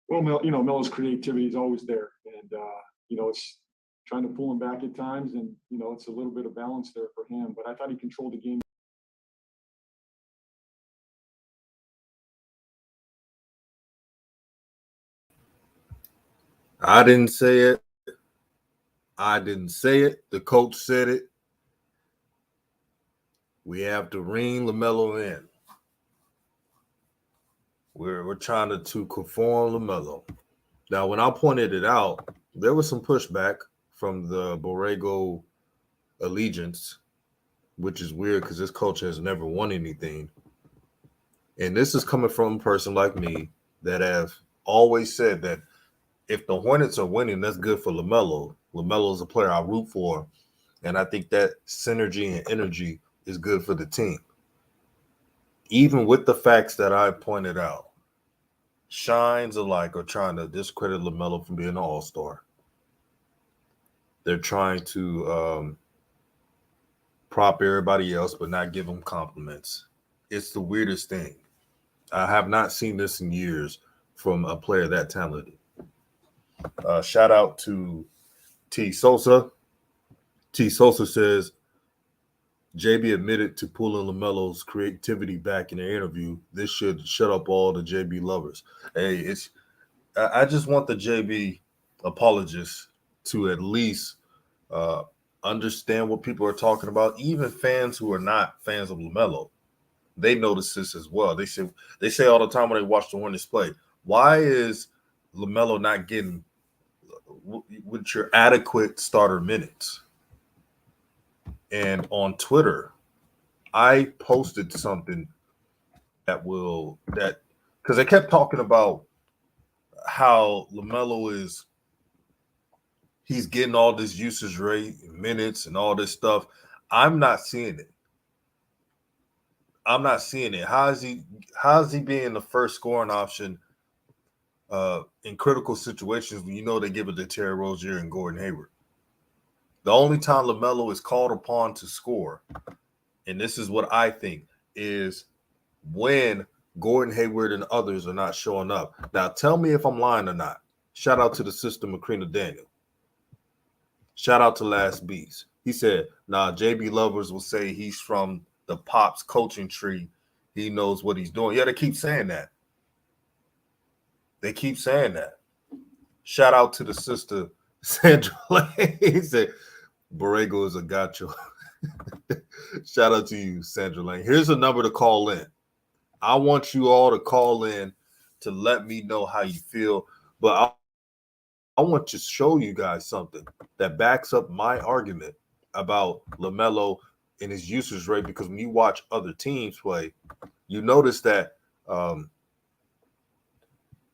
Well, Melo's creativity is always there, and it's trying to pull him back at times, and it's a little bit of balance there for him. But I thought he controlled the game. I didn't say it. I didn't say it. The coach said it. We have to ring Lamelo in. We're trying to conform Lamelo. Now, when I pointed it out, there was some pushback from the Borrego allegiance, which is weird because this coach has never won anything. And this is coming from a person like me that have always said that if the Hornets are winning, that's good for Lamelo. Lamelo is a player I root for, and I think that synergy and energy is good for the team. Even with the facts that I pointed out, shines alike are trying to discredit Lamelo from being an all-star. They're trying to prop everybody else but not give them compliments. It's the weirdest thing. I have not seen this in years from a player that talented. Shout out to T. Sosa. T. Sosa says, JB admitted to pulling LaMelo's creativity back in the interview. This should shut up all the JB lovers. Hey, I just want the JB apologists to at least understand what people are talking about. Even fans who are not fans of LaMelo, they notice this as well. They say all the time when they watch the Hornets play, why is LaMelo not getting with your adequate starter minutes? And on Twitter, I posted something that because they kept talking about how LaMelo he's getting all this usage rate, minutes, and all this stuff. I'm not seeing it. How is he being the first scoring option in critical situations when they give it to Terry Rozier and Gordon Hayward? The only time LaMelo is called upon to score, and this is what I think, is when Gordon Hayward and others are not showing up. Now, tell me if I'm lying or not. Shout out to the sister, Macrina Daniel. Shout out to Last Beast. He said, JB lovers will say he's from the Pops coaching tree. He knows what he's doing. Yeah, they keep saying that. Shout out to the sister, Sandra Lane. He said, Borrego is a gacho. Shout out to you, Sandra Lane. Here's a number to call in. I want you all to call in to let me know how you feel. But I want to show you guys something that backs up my argument about LaMelo and his usage rate, because when you watch other teams play, you notice that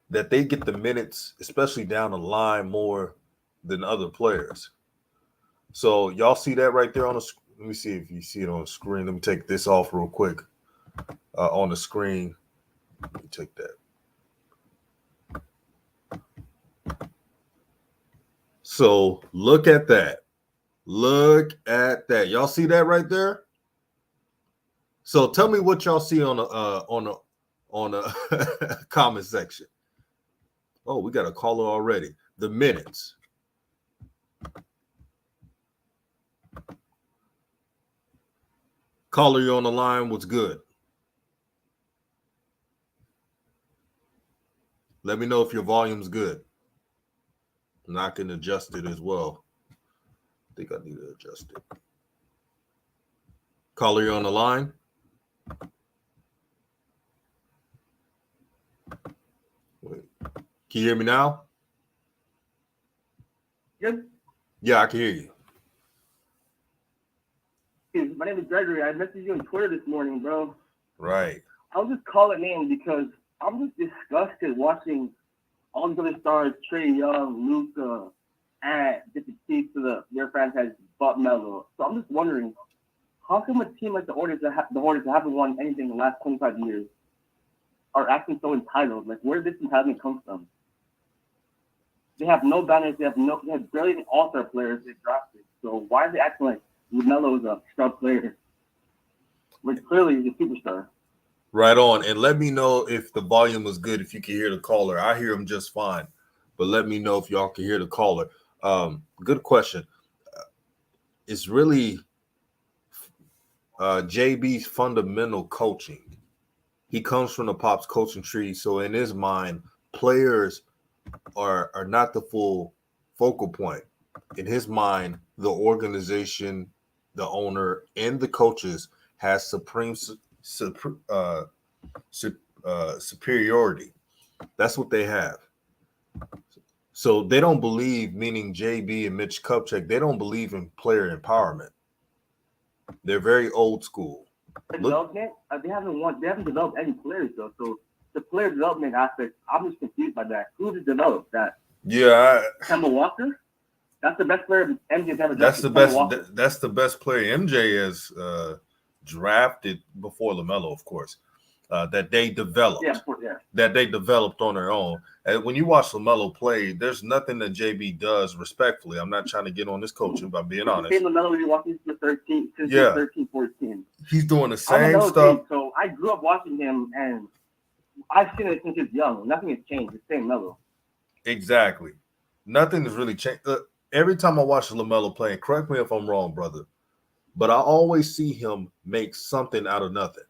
that they get the minutes, especially down the line, more than other players. So y'all see that right there on the. Let me see if you see it on the screen. Let me take this off real quick. On the screen, let me take that. So look at that. Y'all see that right there? So tell me what y'all see on the comment section. Oh, we got a caller already. The minutes. Caller, you on the line. What's good? Let me know if your volume's good. And I can adjust it as well. I think I need to adjust it. Caller, you on the line? Wait. Can you hear me now? Yes. Yeah, I can hear you. My name is Gregory. I messaged you on Twitter this morning, bro. Right. I was just calling in because I'm just disgusted watching all these other stars, Trae Young, Luka, add different keys to their franchise, but Melo. So I'm just wondering, how come a team like the Hornets that haven't won anything in the last 25 years are acting so entitled? Like, where did this entitlement come from? They have no banners. They have barely any all-star players they drafted. So why are they acting like Lamelo is a star player, which clearly is a superstar? Right on. And let me know if the volume was good, if you can hear the caller. I hear him just fine. But let me know if y'all can hear the caller. Good question. It's really JB's fundamental coaching. He comes from the Pops coaching tree. So in his mind, players are not the full focal point. In his mind, the organization, the owner, and the coaches has superiority. That's what they have. So they don't believe, meaning JB and Mitch Kupchak, they don't believe in player empowerment. They're very old school. Development, they haven't developed any players though. So the player development aspect, I'm just confused by that. Who has developed that? Yeah, Kemba Walker? That's the best player MJ's ever drafted. That's the best player MJ has drafted before Lamelo, of course. That they developed. That they developed on their own. And when you watch Lamelo play, there's nothing that JB does respectfully. I'm not trying to get on this coaching, by being honest. Lamelo been watching since 13, 14. He's doing the same stuff. So I grew up watching him, and I've seen it since he was young. Nothing has changed. It's the same Melo. Exactly. Nothing has really changed. Every time I watch Lamelo play, and correct me if I'm wrong, brother, but I always see him make something out of nothing.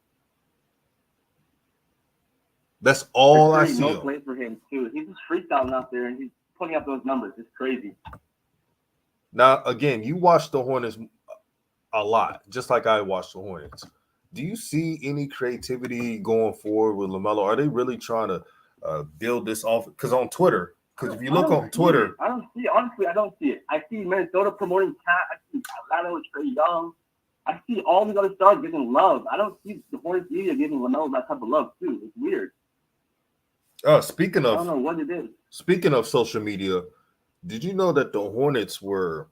That's all I see. No play for him too. He's just freestyling out there, and he's putting up those numbers. It's crazy. Now, again, you watch the Hornets a lot, just like I watch the Hornets. Do you see any creativity going forward with Lamelo? Are they really trying to build this off? Because on Twitter, if you look on Twitter, I don't see it. Honestly, I don't see it. I see Minnesota promoting Cat. I see Atlanta with Trae Young. I see all these other stars getting love. I don't see the Hornets media giving Lamelo that type of love too. It's weird. Speaking of, I don't know what it is. Speaking of social media, did you know that the Hornets were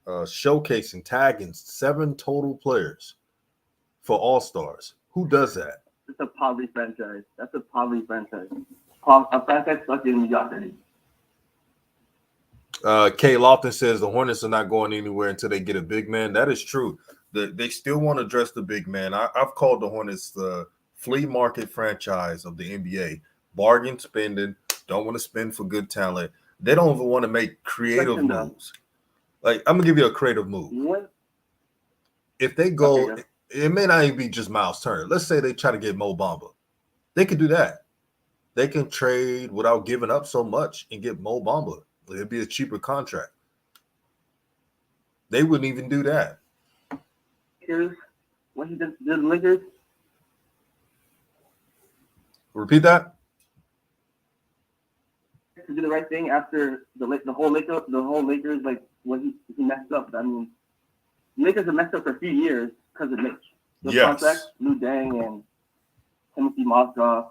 showcasing, tagging 7 total players for All-Stars? Who does that? It's a poverty franchise. That's a poverty franchise. A franchise stuck in mediocrity. Kay Lofton says the Hornets are not going anywhere until they get a big man. That is true. They still want to address the big man. I've called the Hornets the flea market franchise of the NBA. Bargain spending, don't want to spend for good talent. They don't even want to make creative moves. Like, I'm gonna give you a creative move. What? If they go, it may not even be just Miles Turner. Let's say they try to get Mo Bamba. They can do that. They can trade without giving up so much and get Mo Bamba. It'd be a cheaper contract. They wouldn't even do that. What he did the Lakers? Repeat that. To do the right thing after the whole Lakers, like when he messed up. I mean, the Lakers have messed up for a few years because of Mitch. The contract, Lou Deng and Timothy Mozgov.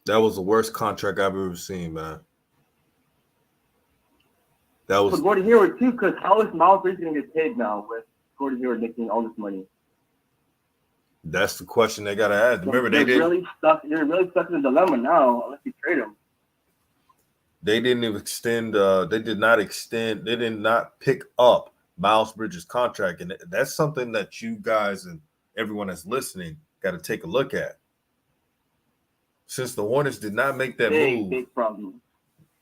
That was the worst contract I've ever seen, man. That was. For Gordon Hayward too, because how is Miles Bridges going to get paid now with Gordon Hayward making all this money? That's the question they got to ask. Remember, they're really stuck in a dilemma now unless you trade them. They didn't even extend. They did not pick up Miles Bridges' contract, and that's something that you guys and everyone that's listening got to take a look at. Since the Hornets did not make that move, big problem.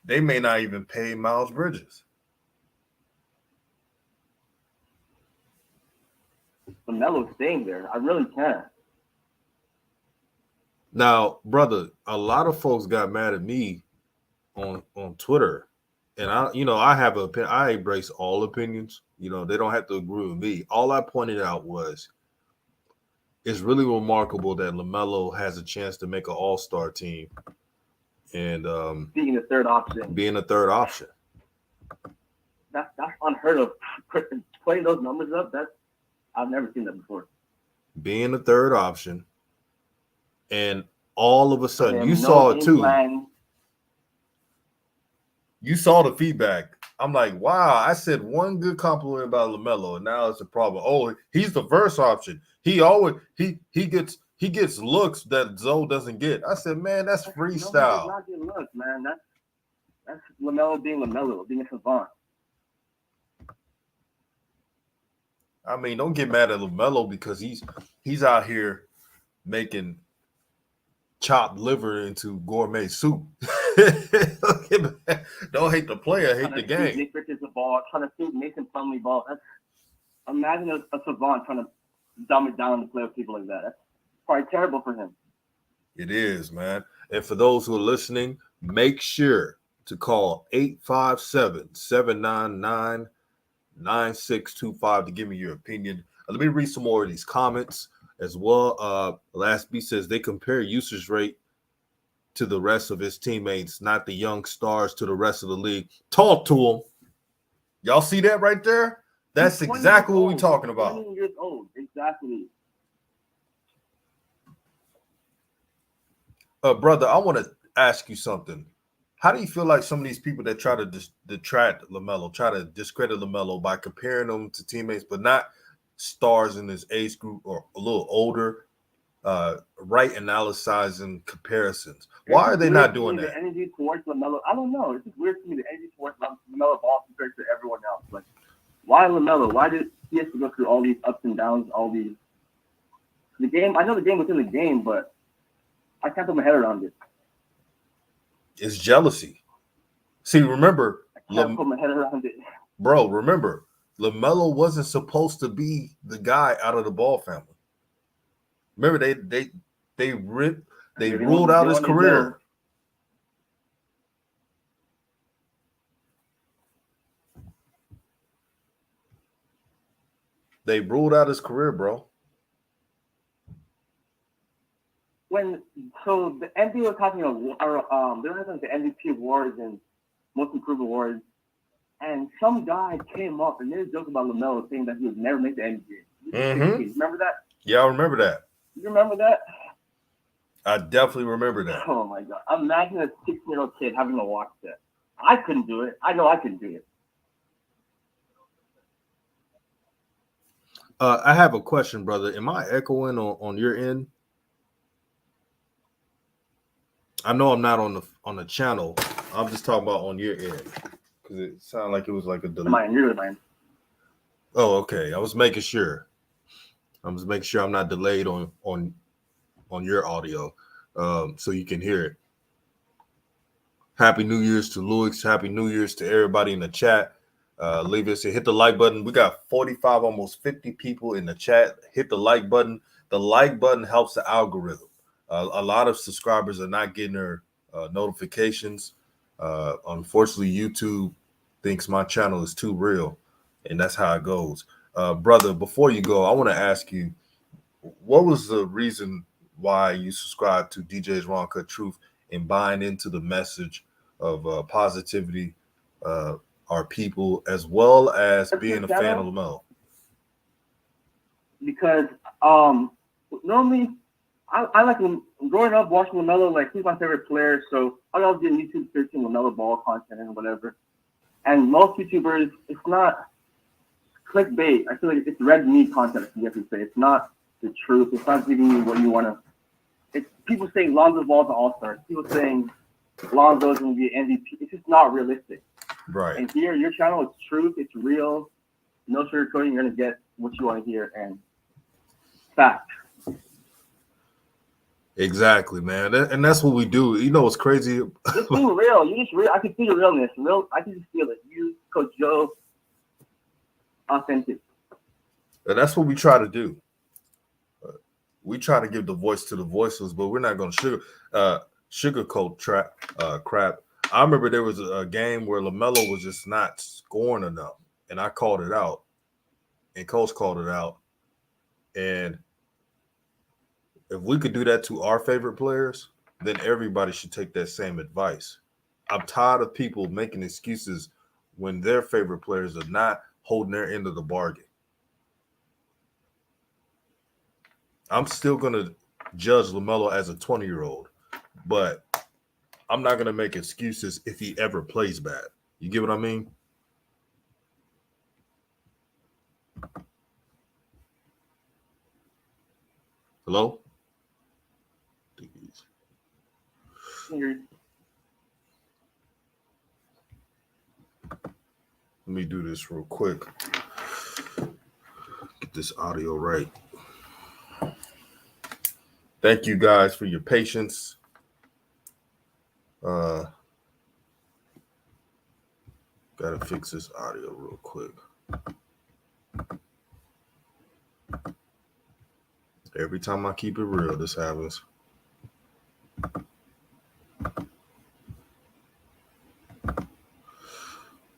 They may not even pay Miles Bridges. Lamelo's staying there. I really can't. Now, brother, a lot of folks got mad at me on Twitter, and I have an opinion. I embrace all opinions. They don't have to agree with me. All I pointed out was it's really remarkable that Lamelo has a chance to make an all-star team, and being a third option. That's unheard of. Putting those numbers up, I've never seen that before. Being a third option, and all of a sudden, you saw it too. You saw the feedback. I'm like, wow, I said one good compliment about Lamelo, and now it's a problem. Oh, he's the first option. He gets looks that Zoe doesn't get. I said, man, that's freestyle. Not getting looks, man. That's Lamelo being Lamelo, being a savant. I mean, don't get mad at Lamelo because he's out here making chopped liver into gourmet soup. Don't hate the player, hate the game. Nick Richards the ball, trying to shoot Mason Plumlee ball. Imagine a savant trying to dumb it down and play with people like that. That's probably terrible for him. It is, man. And for those who are listening, make sure to call 857-799-9625 to give me your opinion. Let me read some more of these comments as well. Last B says they compare usage rate to the rest of his teammates, not the young stars to the rest of the league. Talk to him. Y'all see that right there? That's exactly what we're talking about. 20 years old, exactly. Brother, I want to ask you something. How do you feel like some of these people that try to detract Lamelo, try to discredit Lamelo by comparing him to teammates, but not stars in his age group or a little older, right analyzing comparisons? Why are they not doing that? The energy towards Lamelo, I don't know. It's just weird to me, the energy towards Lamelo Ball compared to everyone else. Like, why Lamelo? Why did he have to go through all these ups and downs, all these the game? I know the game within the game, but I can't put my head around it. It's jealousy. See, remember, I can't put my head around it. Bro, remember, Lamelo wasn't supposed to be the guy out of the Ball family. Remember, they ruled out his career. They ruled out his career, bro. So the NBA was having they were having the MVP awards and Most Improved awards, and some guy came up and made a joke about Lamelo, saying that he would never make the NBA. Mm-hmm. Remember that? Yeah, I remember that. You remember that? I definitely remember that. Oh my god! Imagine a 16-year-old kid having to watch that. I couldn't do it. I know I couldn't do it. I have a question, brother. Am I echoing on your end? I know I'm not on the channel. I'm just talking about on your end because it sounded like it was like a delay. You're mine. Oh, okay. I was making sure. I'm not delayed on your audio, so you can hear it. Happy New Year's to Louis. Happy New Year's to everybody in the chat. Leave us and hit the like button. We got 45, almost 50 people in the chat. Hit the like button. The like button helps the algorithm. A lot of subscribers are not getting their notifications. Unfortunately, YouTube thinks my channel is too real, and that's how it goes. Brother, before you go, I want to ask you, what was the reason why you subscribed to DJ's Raw Cut Truth and buying into the message of positivity, our people, as well as being a fan of Lamelo? Because normally I like him growing up watching Lamelo, like he's my favorite player, so I always get YouTube searching Lamelo Ball content and whatever. And most YouTubers, it's not clickbait. I feel like it's red meat content, you have to say. It's not the truth. It's not giving you what you want to. It's people saying Lonzo Ball's an all-star. People saying Lonzo's going to be an MVP. It's just not realistic. Right. And here, your channel, it's truth. It's real. No sugarcoating. You're going to get what you want to hear. And fact. Exactly, man. And that's what we do. You know what's crazy? Just being real. You just real. I can see the realness. I can just feel it. You, Coach Joe, authentic. And that's what we try to do. We try to give the voice to the voiceless, but we're not going to sugarcoat crap. I remember there was a game where Lamelo was just not scoring enough, and I called it out, and Coach called it out. And if we could do that to our favorite players, then everybody should take that same advice. I'm tired of people making excuses when their favorite players are not holding their end of the bargain. I'm still going to judge Lamelo as a 20-year-old, but I'm not going to make excuses if he ever plays bad. You get what I mean? Hello? Let me do this real quick. Get this audio right. Thank you guys for your patience. Gotta fix this audio real quick. Every time I keep it real, this happens.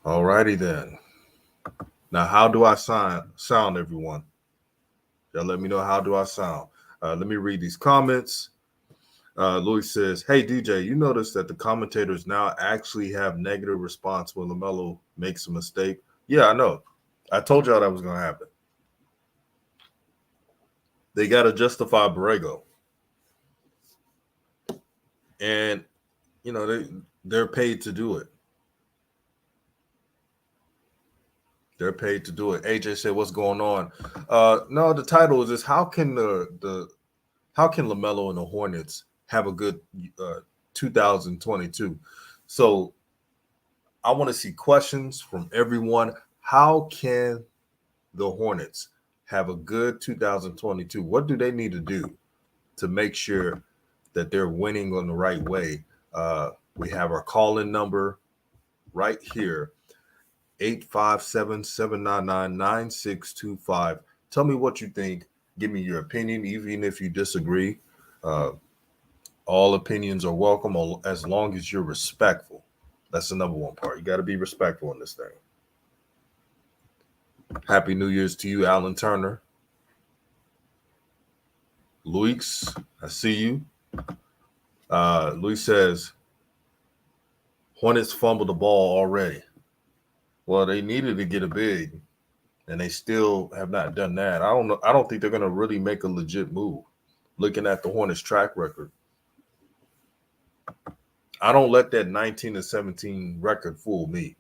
Alrighty then. Now, how do I sound, everyone? Y'all let me know, how do I sound? Let me read these comments. Louis says, hey, DJ, you notice that the commentators now actually have negative response when LaMelo makes a mistake? Yeah, I know. I told y'all that was going to happen. They got to justify Borrego. And, you know, they're paid to do it. They're paid to do it. AJ said, what's going on? No, the title is this: how can how can LaMelo and the Hornets have a good 2022? So I want to see questions from everyone. How can the Hornets have a good 2022? What do they need to do to make sure that they're winning on the right way? We have our call-in number right here, 857-799-9625. Tell me what you think. Give me your opinion, even if you disagree. All opinions are welcome as long as you're respectful. That's the number one part. You got to be respectful in this thing. Happy New Year's to you, Alan Turner. Luis, I see you. Luis says, Hornets fumbled the ball already. Well, they needed to get a big, and they still have not done that. I don't know. I don't think they're going to really make a legit move. Looking at the Hornets' track record, I don't let that 19-17 record fool me.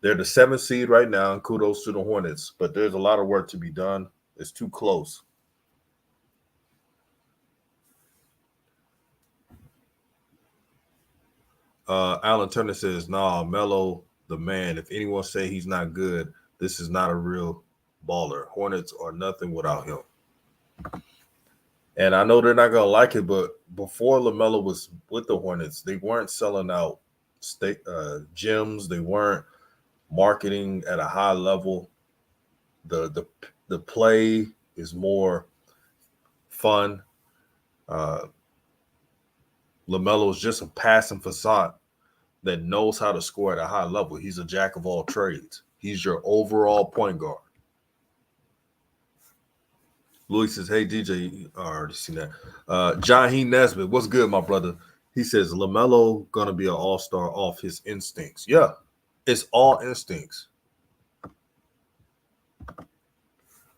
They're the 7th seed right now, and kudos to the Hornets, but there's a lot of work to be done. It's too close. Alan Turner says, nah, Melo, the man. If anyone say he's not good, this is not a real baller. Hornets are nothing without him. And I know they're not going to like it, but before LaMelo was with the Hornets, they weren't selling out gyms. They weren't marketing at a high level. The play is more fun. LaMelo is just a passing facade that knows how to score at a high level. He's a jack of all trades. He's your overall point guard. Louis says, hey, DJ, I already seen that. Jaheem Nesbitt, what's good, my brother? He says, LaMelo going to be an all-star off his instincts. Yeah, it's all instincts.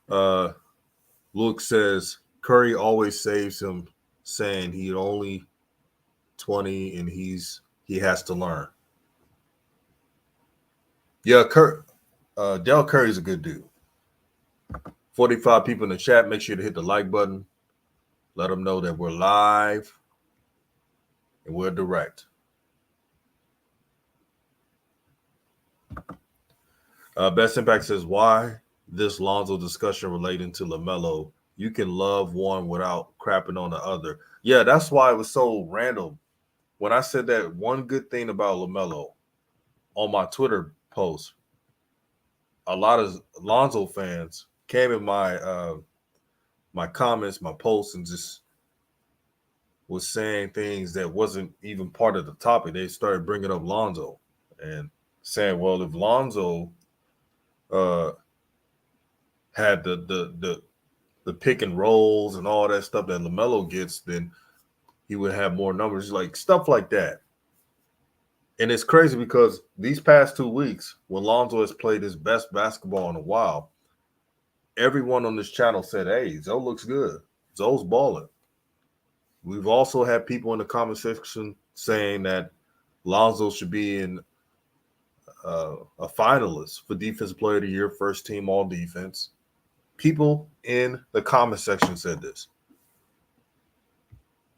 Luke says, Curry always saves him, saying he only 20 and he has to learn. Yeah, Del Curry's a good dude. 45 people in the chat. Make sure to hit the like button. Let them know that we're live and we're direct. Best Impact says, why this Lonzo discussion relating to LaMelo? You can love one without crapping on the other. Yeah, that's why it was so random. When I said that one good thing about LaMelo on my Twitter post, a lot of Lonzo fans came in my comments, my posts, and just was saying things that wasn't even part of the topic. They started bringing up Lonzo and saying, well, if Lonzo had the pick and rolls and all that stuff that LaMelo gets, then he would have more numbers, like stuff like that. And it's crazy because these past 2 weeks, when Lonzo has played his best basketball in a while, everyone on this channel said, hey, Zoe looks good. Zoe's balling. We've also had people in the comment section saying that Lonzo should be in a finalist for Defensive Player of the Year, first team all defense. People in the comment section said this.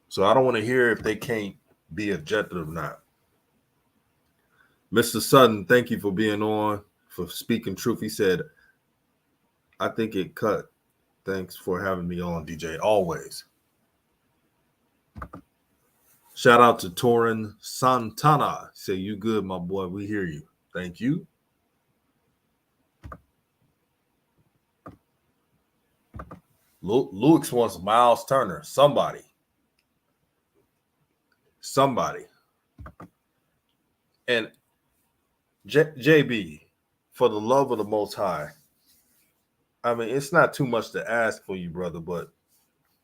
So I don't want to hear if they can't be objective or not. Mr. Sutton, thank you for being on, for speaking truth. He said, I think it cut. Thanks for having me on, DJ. Always. Shout out to Torin Santana. Say you good, my boy. We hear you. Thank you. Luke's wants Miles Turner. Somebody. And JB, for the love of the Most High, I mean, it's not too much to ask for you, brother, but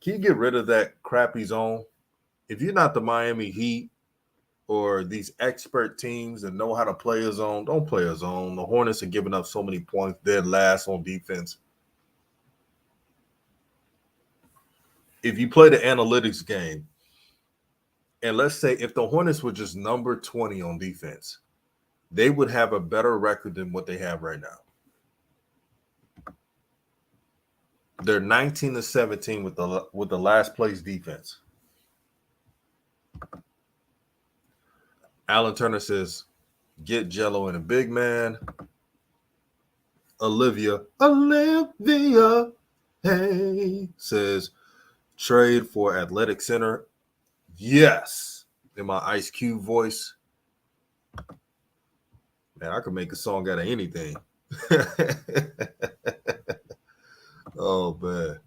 can you get rid of that crappy zone? If you're not the Miami Heat or these expert teams that know how to play a zone, don't play a zone. The Hornets are giving up so many points, dead last on defense. If you play the analytics game, and let's say if the Hornets were just number 20 on defense, they would have a better record than what they have right now. They're 19-17 with the last place defense. Alan Turner says, get Jello and a big man. Olivia, hey, says, trade for athletic center. Yes. In my Ice Cube voice. Man, I could make a song out of anything. Oh, man.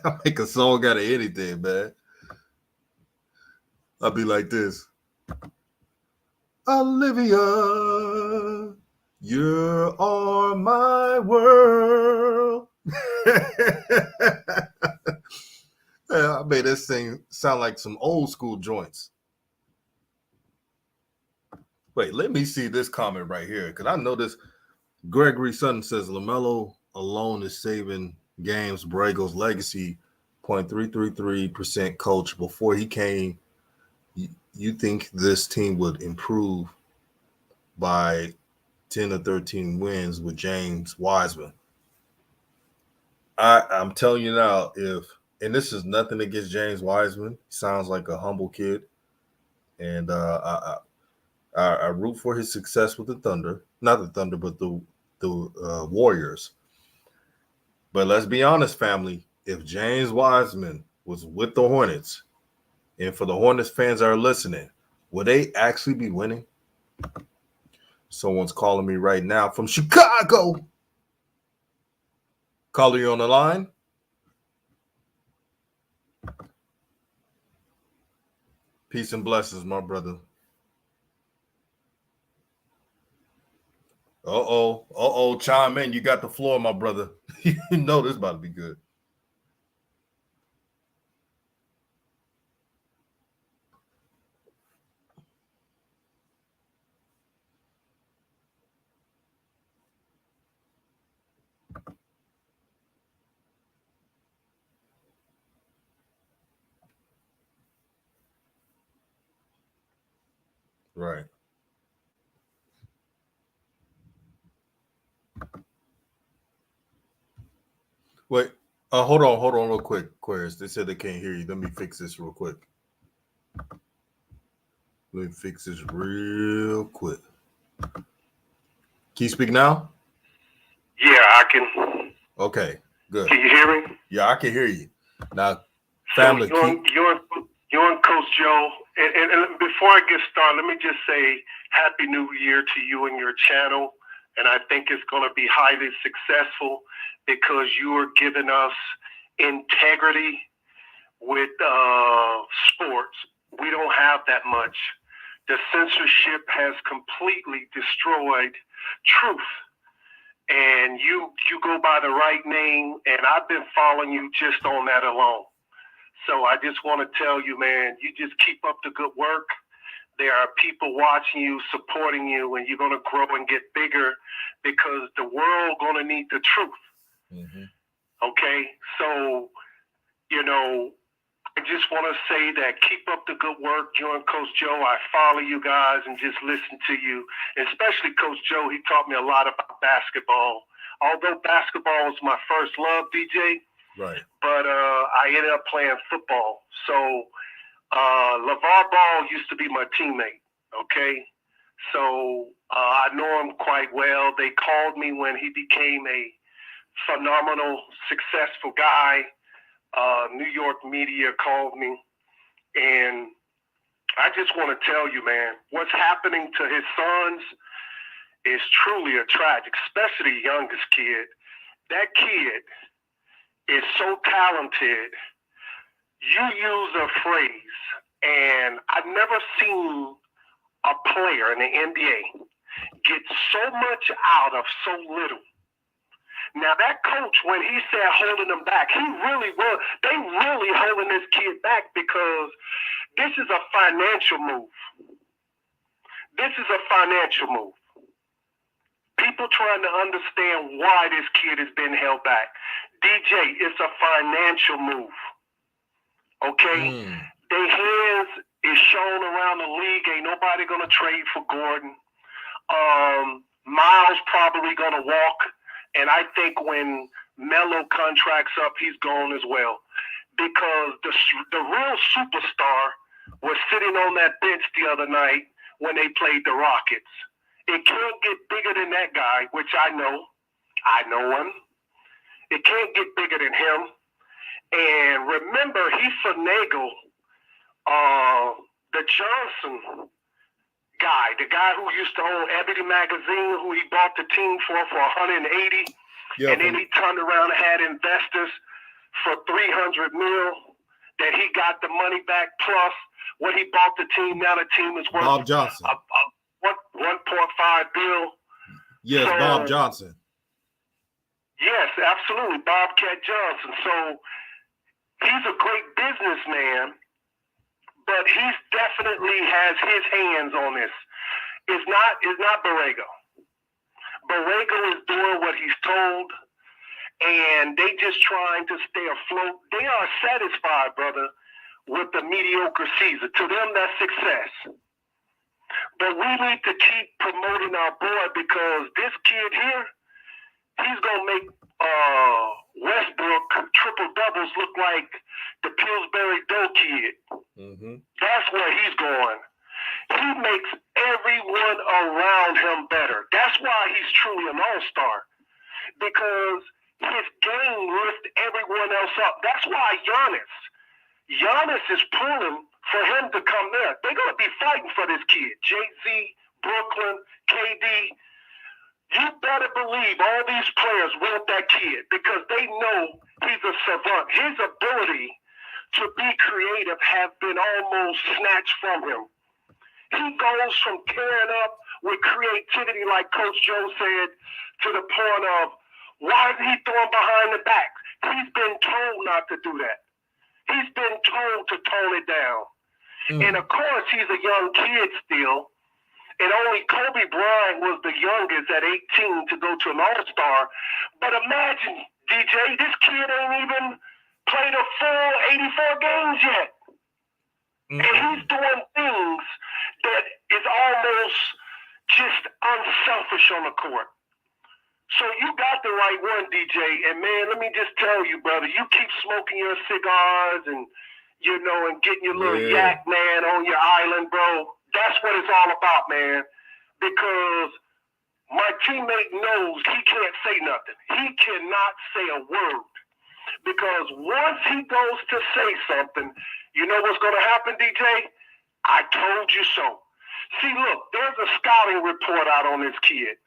I make a song out of anything, man. I'll be like this. Olivia, you are my world. I made this thing sound like some old school joints. Wait, let me see this comment right here, because I know this. Gregory Sutton says Lamelo alone is saving games. Borrego's legacy, 0.333% coach. Before he came, you think this team would improve by 10 or 13 wins with James Wiseman? I'm telling you now, and this is nothing against James Wiseman. He sounds like a humble kid. And I root for his success with the Thunder. Not the Thunder, but the Warriors. But let's be honest, family. If James Wiseman was with the Hornets, and for the Hornets fans that are listening, would they actually be winning? Someone's calling me right now from Chicago. Caller, you on the line? Peace and blessings, my brother. Uh-oh, chime in. You got the floor, my brother. You know this about to be good. Right. Wait, hold on real quick, Queers. They said they can't hear you. Let me fix this real quick. Let me fix this real quick. Can you speak now? Yeah, I can. Okay, good. Can you hear me? Yeah, I can hear you. Now, family. So you're on Coach Joe. And before I get started, let me just say Happy New Year to you and your channel. And I think it's going to be highly successful because you are giving us integrity with sports. We don't have that much. The censorship has completely destroyed truth. And you go by the right name, and I've been following you just on that alone. So I just want to tell you, man, you just keep up the good work. There are people watching you, supporting you, and you're going to grow and get bigger because the world going to need the truth. Mm-hmm. Okay? So, I just want to say that keep up the good work. You and Coach Joe, I follow you guys and just listen to you. Especially Coach Joe, he taught me a lot about basketball. Although basketball was my first love, DJ, right? But I ended up playing football. So LeVar Ball used to be my teammate, okay? So I know him quite well. They called me when he became a phenomenal, successful guy. New York media called me, and I just want to tell you, man, what's happening to his sons is truly a tragic, especially the youngest kid. That kid is so talented. You use a phrase, and I've never seen a player in the NBA get so much out of so little. Now that coach, when he said holding them back, he really was. They really holding this kid back because this is a financial move. This is a financial move. People trying to understand why this kid has been held back. DJ, it's a financial move. Okay? Their hands is shown around the league. Ain't nobody going to trade for Gordon. Miles probably going to walk. And I think when Melo contracts up, he's gone as well. Because the real superstar was sitting on that bench the other night when they played the Rockets. It can't get bigger than that guy, which I know. I know him. It can't get bigger than him. And remember, he finagled the Johnson guy, the guy who used to own Ebony Magazine, who he bought the team for $180, and then he turned around and had investors for $300 million. That he got the money back plus when he bought the team. Now the team is worth Bob Johnson. $1.5 billion. Yes, so, Bob Johnson. Yes, absolutely, Bobcat Johnson. So he's a great businessman, but he's definitely has his hands on this. It's not Borrego. Borrego is doing what he's told, and they just trying to stay afloat. They are satisfied, brother, with the mediocre season. To them, that's success. But we need to keep promoting our boy because this kid here, he's going to make Westbrook triple-doubles look like the Pillsbury Dough Kid. Mm-hmm. That's where he's going. He makes everyone around him better. That's why he's truly an all-star. Because his game lifts everyone else up. That's why Giannis is pulling for him to come there. They're going to be fighting for this kid. Jay-Z, Brooklyn, KD. You better believe all these players want that kid because they know he's a savant. His ability to be creative have been almost snatched from him. He goes from tearing up with creativity, like Coach Joe said, to the point of, why is he throwing behind the back? He's been told not to do that. He's been told to tone it down. And of course, he's a young kid still. And only Kobe Bryant was the youngest at 18 to go to an all-star. But imagine, DJ, this kid ain't even played a full 84 games yet. And he's doing things that is almost just unselfish on the court. So you got the right one, DJ. And, man, let me just tell you, brother, you keep smoking your cigars and, you know, and getting your little yak, man, on your island, bro. That's what it's all about, man. Because my teammate knows he can't say nothing. He cannot say a word. Because once he goes to say something, you know what's going to happen, DJ? I told you so. See, look, there's a scouting report out on this kid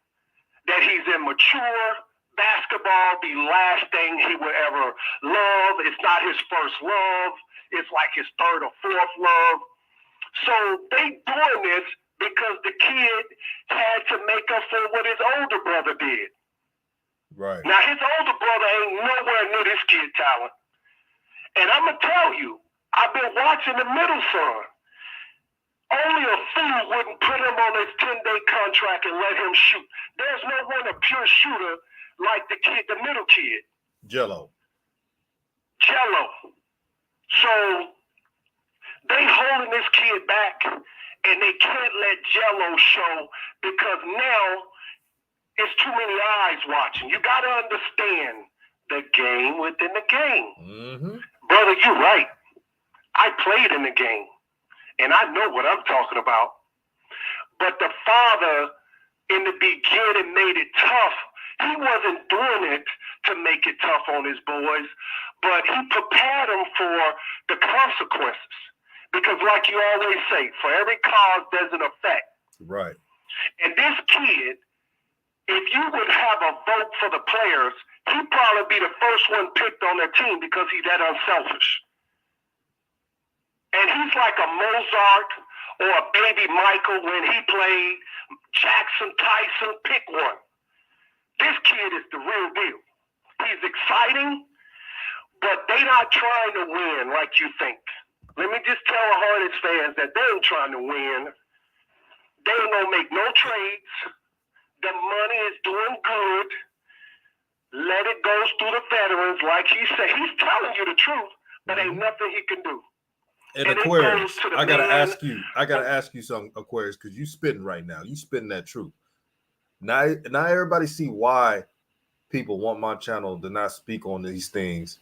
that he's immature. Basketball be last thing he would ever love. It's not his first love. It's like his third or fourth love. So they doing this because the kid had to make up for what his older brother did. Right. Now, his older brother ain't nowhere near this kid talent. And I'm going to tell you, I've been watching the middle son. Only a fool wouldn't put him on his 10-day contract and let him shoot. There's no one a pure shooter like the kid, the middle kid. Jello. So they holding this kid back, and they can't let Jello show because now it's too many eyes watching. You got to understand the game within the game. Mm-hmm. Brother, you're right. I played in the game, and I know what I'm talking about. But the father, in the beginning, made it tough. He wasn't doing it to make it tough on his boys, but he prepared them for the consequences. Because like you always say, for every cause, there's an effect. Right. And this kid, if you would have a vote for the players, he'd probably be the first one picked on their team because he's that unselfish. And he's like a Mozart or a baby Michael when he played Jackson, Tyson, pick one. This kid is the real deal. He's exciting, but they not trying to win like you think. Let me just tell the Hornets fans that they ain't trying to win. They ain't gonna make no trades. The money is doing good. Let it go through the veterans, like he said. He's telling you the truth, but ain't nothing he can do. And Aquarius, I gotta ask you something, Aquarius, because you spitting right now. You spitting that truth. Now everybody see why people want my channel to not speak on these things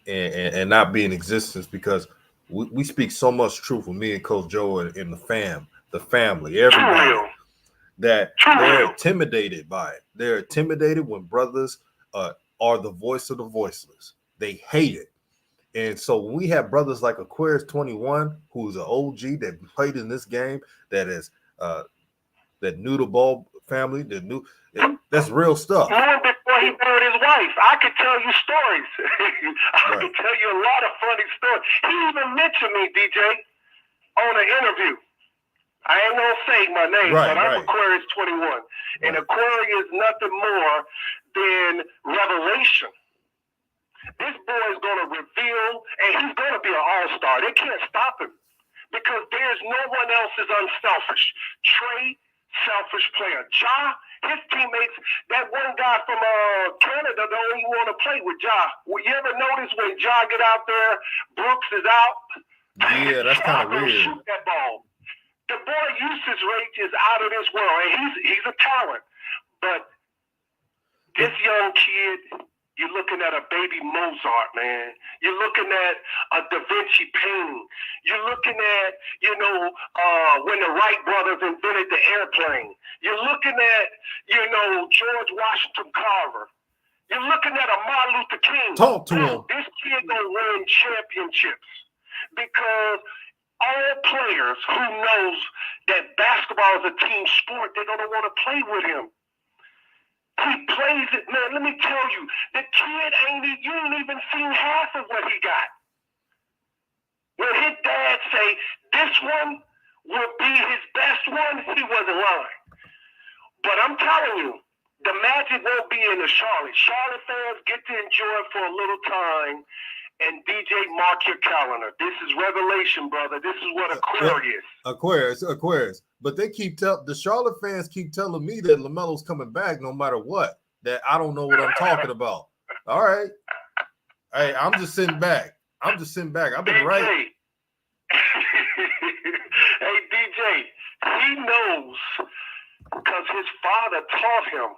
and not be in existence, because we speak so much truth with me and Coach Joe and the family, everybody, that they're intimidated by it. They're intimidated when brothers are the voice of the voiceless. They hate it. And so when we have brothers like Aquarius 21, who's an OG that played in this game, that is that knew the ball family, that's real stuff. Long before he married his wife, I could tell you stories. I could tell you a lot of funny stories. He even mentioned me, DJ, on an interview. I ain't gonna say my name, but I'm Aquarius 21. And Aquarius is nothing more than revelation. This boy is gonna reveal, and he's gonna be an all-star. They can't stop him because there's no one else is unselfish. Trey, selfish player. Ja, his teammates, that one guy from Canada don't even want to play with Ja. You ever notice when Ja get out there, Brooks is out? Yeah, that's kind of weird. Shoot that ball. The boy usage rate is out of this world, and he's a talent. But this young kid, you're looking at a baby Mozart, man. You're looking at a Da Vinci painting. You're looking at, when the Wright brothers invented the airplane. You're looking at, George Washington Carver. You're looking at a Martin Luther King. Talk to him. This kid gonna win championships because all players who knows that basketball is a team sport, they're gonna want to play with him. He plays it, man. Let me tell you, the kid you ain't even seen half of what he got. When his dad say this one will be his best one, he wasn't lying. But I'm telling you, the magic won't be in the Charlotte. Charlotte fans get to enjoy it for a little time. And DJ, mark your calendar. This is revelation, brother. This is what Aquarius. But they the Charlotte fans keep telling me that LaMelo's coming back no matter what. That I don't know what I'm talking about. All right. Hey, I'm just sitting back. I've been right. Hey, DJ, he knows because his father taught him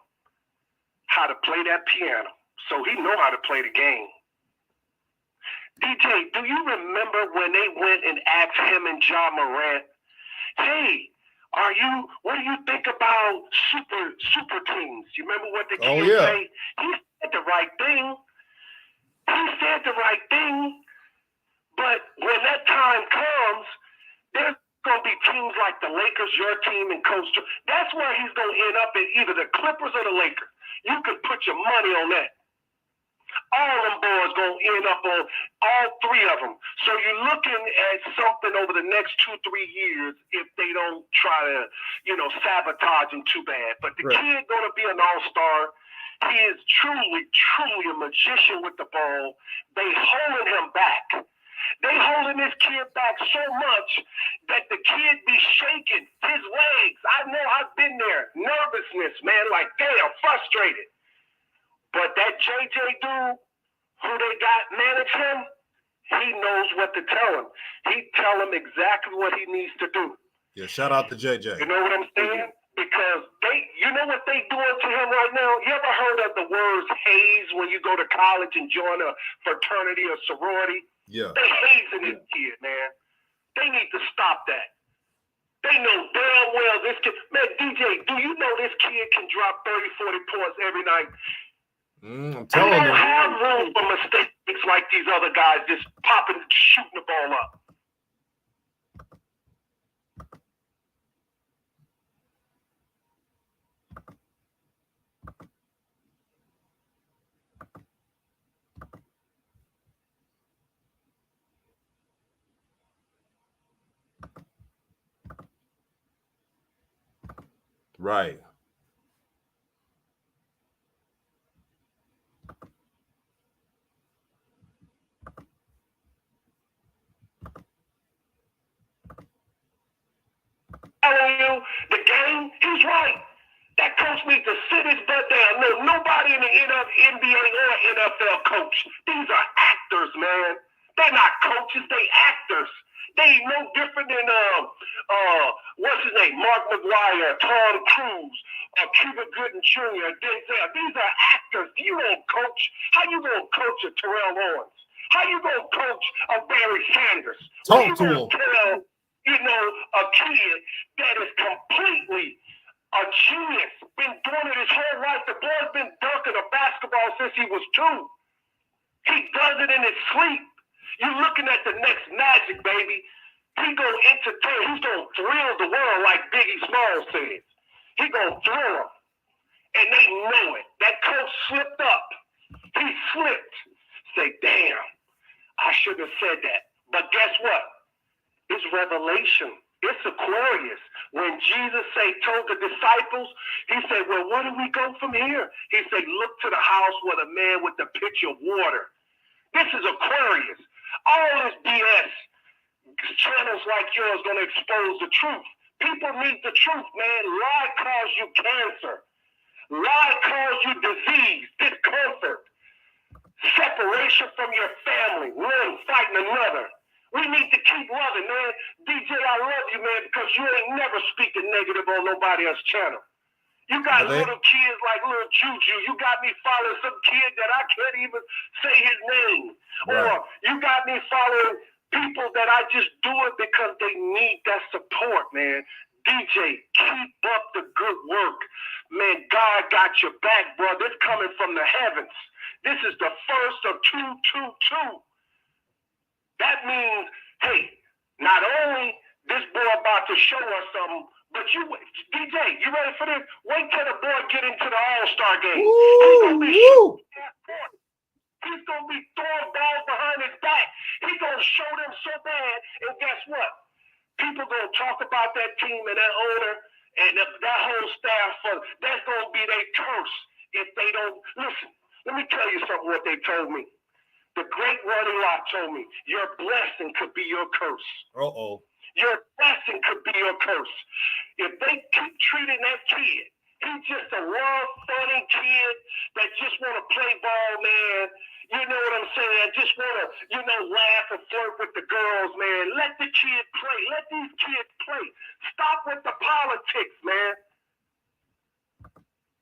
how to play that piano. So he know how to play the game. DJ, do you remember when they went and asked him and John Morant, hey, what do you think about super teams? You remember what the kids say? He said the right thing. But when that time comes, there's going to be teams like the Lakers, your team, and Coach Joe. That's where he's going to end up in either the Clippers or the Lakers. You can put your money on that. All them boys going to end up on all three of them. So you're looking at something over the next 2-3 years if they don't try to, sabotage him too bad. But the kid going to be an all-star. He is truly, truly a magician with the ball. They holding him back. They holding this kid back so much that the kid be shaking his legs. I know I've been there. Nervousness, man, like damn, frustrated. But that JJ dude, who they got manage him, he knows what to tell him. He tell him exactly what he needs to do. Yeah, shout out to JJ. You know what I'm saying? Because you know what they doing to him right now? You ever heard of the words haze when you go to college and join a fraternity or sorority? Yeah. They hazing this kid, man. They need to stop that. They know damn well this kid. Man, DJ, do you know this kid can drop 30, 40 points every night? I'm They telling don't you. have room for mistakes like these other guys just popping, shooting the ball up. Right. Telling you the game, he's right. That coach needs to sit his butt down. No, nobody in the NBA or NFL coach. These are actors, man. They're not coaches, they actors. They ain't no different than what's his name, Mark McGuire, Tom Cruise, Cuba Gooding Jr., Denzel. These are actors. You don't coach. How you gonna coach a Terrell Owens? How you gonna coach a Barry Sanders? Talk to him. Tell, a kid that is completely a genius, been doing it his whole life. The boy's been dunking a basketball since he was 2. He does it in his sleep. You're looking at the next Magic, baby. He gonna entertain. He's gonna thrill the world like Biggie Smalls says. He gonna thrill them, and they know it. That coach slipped up. He slipped. Say, damn, I shouldn't have said that. But guess what? It's revelation. It's Aquarius. When Jesus told the disciples, he said, well, where do we go from here? He said, look to the house with a man with the pitcher of water. This is Aquarius. All this BS, channels like yours going to expose the truth. People need the truth, man. Lie cause you cancer. Lie cause you disease, discomfort, separation from your family, one fighting another. We need to keep loving, man. DJ, I love you, man, because you ain't never speaking negative on nobody else's channel. You got little kids like little Juju. You got me following some kid that I can't even say his name. Right. Or you got me following people that I just do it because they need that support, man. DJ, keep up the good work. Man, God got your back, bro. This coming from the heavens. This is the first of 222. That means, hey, not only this boy about to show us something, but you, DJ, you ready for this? Wait till the boy get into the All-Star game. He's going to be shooting that point. He's going to be throwing balls behind his back. He's going to show them so bad, and guess what? People going to talk about that team and that owner and that whole staff. That's going to be their curse if they don't. Listen, let me tell you something, what they told me. The great Ronnie Lott told me, your blessing could be your curse. Uh-oh. Your blessing could be your curse. If they keep treating that kid, he's just a raw, funny kid that just want to play ball, man. You know what I'm saying? Just want to, laugh and flirt with the girls, man. Let the kid play. Let these kids play. Stop with the politics, man.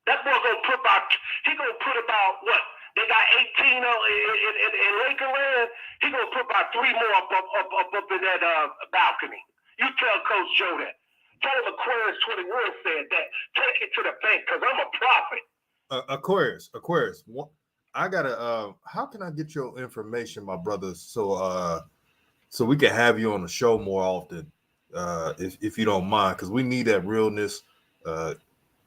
That boy gonna put about what? They got 18 in Lakerland. He gonna put about 3 more up in that balcony. You tell Coach Joe that. Tell him Aquarius 21 said that. Take it to the bank, because I'm a prophet. Aquarius. I gotta. How can I get your information, my brother, so we can have you on the show more often, if you don't mind, because we need that realness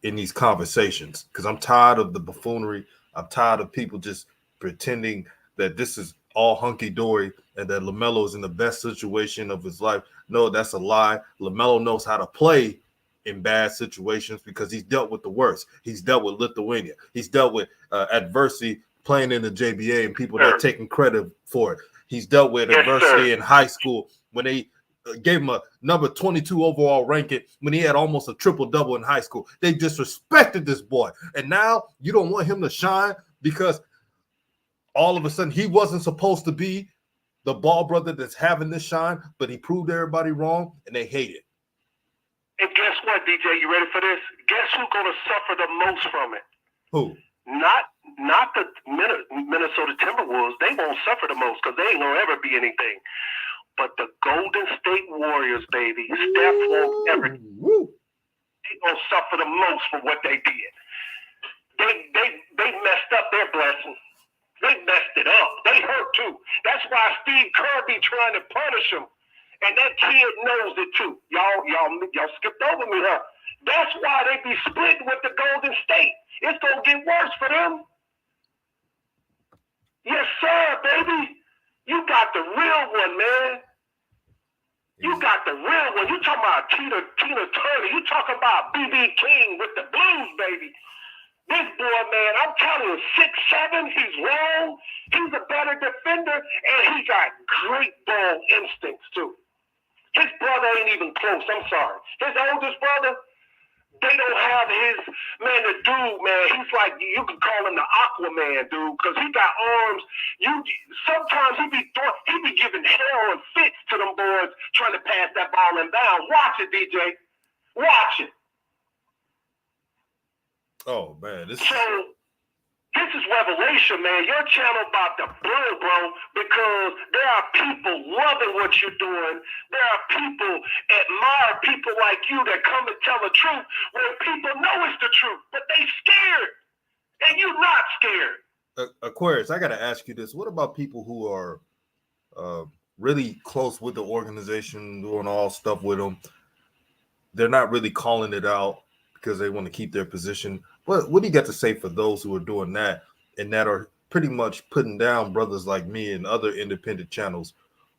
in these conversations. Because I'm tired of the buffoonery. I'm tired of people just pretending that this is all hunky-dory and that Lamelo is in the best situation of his life. No, that's a lie. Lamelo knows how to play in bad situations because he's dealt with the worst. He's dealt with Lithuania. He's dealt with adversity playing in the JBA and people that are taking credit for it. He's dealt with adversity in high school when they gave him a number 22 overall ranking when he had almost a triple-double in high school. They disrespected this boy. And now you don't want him to shine because all of a sudden he wasn't supposed to be the ball brother that's having this shine, but he proved everybody wrong, and they hate it. And guess what, DJ? You ready for this? Guess who's going to suffer the most from it? Who? Not the Minnesota Timberwolves. They won't suffer the most because they ain't going to ever be anything. But the Golden State Warriors, baby, Steph won't ever. They're gonna suffer the most for what they did. They messed up their blessing. They messed it up. They hurt too. That's why Steve Kerr be trying to punish them. And that kid knows it too. Y'all skipped over me, huh? That's why they be splitting with the Golden State. It's gonna get worse for them. Yes, sir, baby. You got the real one, man. You got the real one. You talking about Tina Turner. You talking about B.B. King with the Blues, baby. This boy, man, I'm telling you, 6'7", he's long. He's a better defender, and he got great ball instincts, too. His brother ain't even close. I'm sorry. His oldest brother, they don't have his, man, the dude, man, he's like, you could call him the Aquaman, dude, because he got arms. Sometimes he be giving hell and fits to them boys trying to pass that ball in bounds. Watch it, DJ. Watch it. Oh, man. This is revelation, man. Your channel about to blow, bro, because there are people loving what you're doing. There are people admire people like you that come and tell the truth when people know it's the truth, but they scared, and you're not scared. Aquarius, I got to ask you this. What about people who are really close with the organization, doing all stuff with them? They're not really calling it out because they want to keep their position. What do you got to say for those who are doing that and that are pretty much putting down brothers like me and other independent channels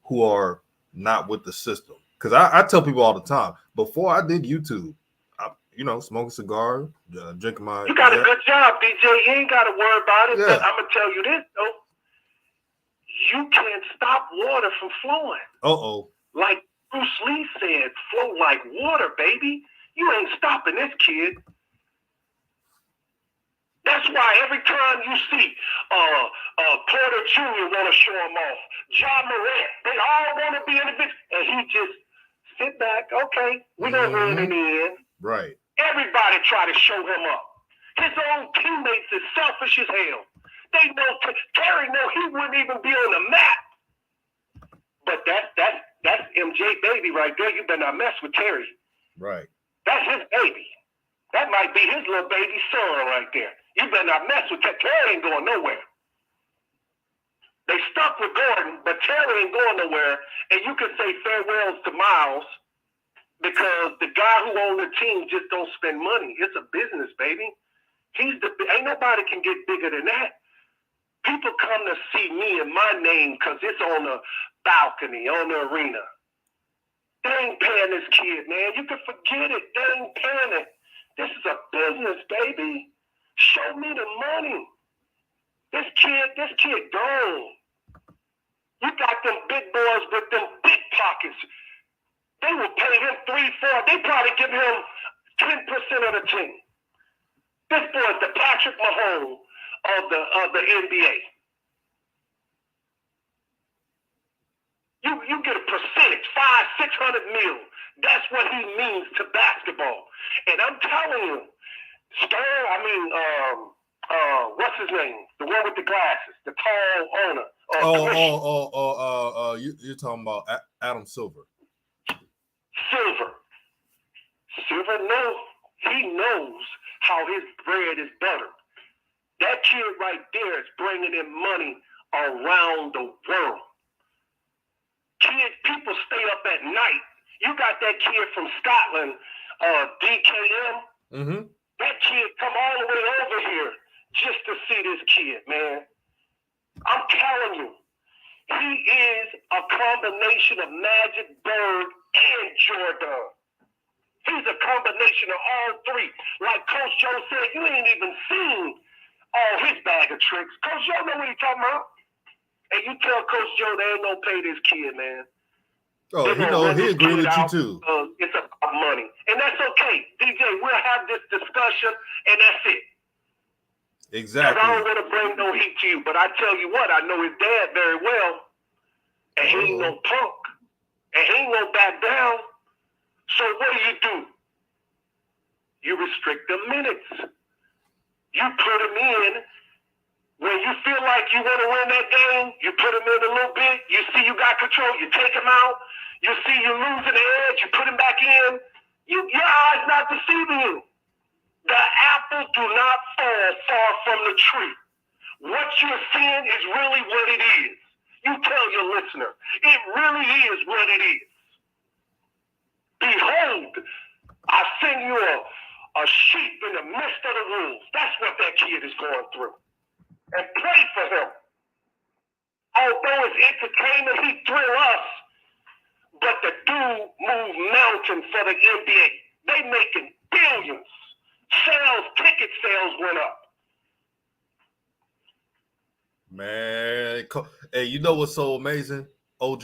who are not with the system? Because I tell people all the time, before I did YouTube, smoking a cigar, drinking my... You got a good job, DJ. You ain't got to worry about it. Yeah. But I'm going to tell you this, though. You can't stop water from flowing. Uh-oh. Like Bruce Lee said, flow like water, baby. You ain't stopping this kid. That's why every time you see Porter Jr. want to show him off, John Morant, they all want to be in the video, and he just sit back. Okay, we're gonna win in the end. Right. Everybody try to show him up. His own teammates is selfish as hell. They know Terry know he wouldn't even be on the map. But that's MJ baby right there. You better not mess with Terry. Right. That's his baby. That might be his little baby son right there. You better not mess with Terry. Terry ain't going nowhere. They stuck with Gordon, but Terry ain't going nowhere. And you can say farewells to Miles because the guy who owns the team just don't spend money. It's a business, baby. Ain't nobody can get bigger than that. People come to see me and my name because it's on the balcony, on the arena. They ain't paying this kid, man. You can forget it. They ain't paying it. This is a business, baby. Show me the money. This kid gone. You got them big boys with them big pockets. They will pay him 3-4. They probably give him 10% of the team. This boy is the Patrick Mahomes of the NBA. You get a percentage, $500-600 million. That's what he means to basketball. And I'm telling you, what's his name? The one with the glasses, the tall owner. You're talking about Adam Silver. Silver knows how his bread is buttered. That kid right there is bringing in money around the world. Kids, people stay up at night. You got that kid from Scotland, DKM. Mm-hmm. That kid come all the way over here just to see this kid, man. I'm telling you, he is a combination of Magic, Bird, and Jordan. He's a combination of all three. Like Coach Joe said, you ain't even seen all his bag of tricks. Coach Joe know what he's talking about. And you tell Coach Joe they ain't gonna pay this kid, man. Oh, he agreed with you too. It's about money. And that's okay. DJ, we'll have this discussion and that's it. Exactly. Because I don't want to bring no heat to you, but I tell you what, I know his dad very well. And he ain't no punk. And he ain't gonna back down. So what do? You restrict the minutes. You put him in When you feel like you want to win that game, you put him in a little bit. You see you got control, you take him out. You see you losing the edge, you put him back in. Your eyes not deceiving you. The apple do not fall far from the tree. What you're seeing is really what it is. You tell your listener, it really is what it is. Behold, I send you a sheep in the midst of the wolves. That's what that kid is going through. And pray for him. Although it's entertainment, he thrill us. But the dude moved mountains for the NBA. They making billions. Ticket sales went up. Man, hey, you know what's so amazing, OG?